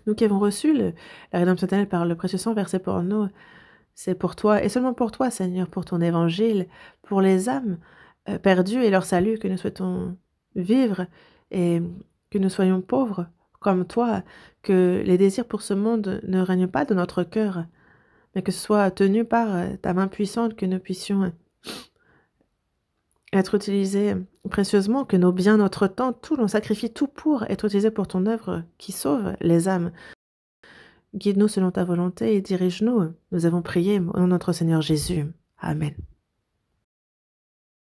Nous qui avons reçu la rédemption éternelle par le précieux sang versé pour nous, c'est pour toi et seulement pour toi, Seigneur, pour ton évangile, pour les âmes perdues et leur salut que nous souhaitons vivre et que nous soyons pauvres comme toi, que les désirs pour ce monde ne règnent pas dans notre cœur, mais que ce soit tenu par ta main puissante, que nous puissions être utilisés précieusement, que nos biens, notre temps, tout, l'on sacrifie tout pour être utilisé pour ton œuvre qui sauve les âmes. Guide-nous selon ta volonté et dirige-nous. Nous avons prié au nom de notre Seigneur Jésus. Amen.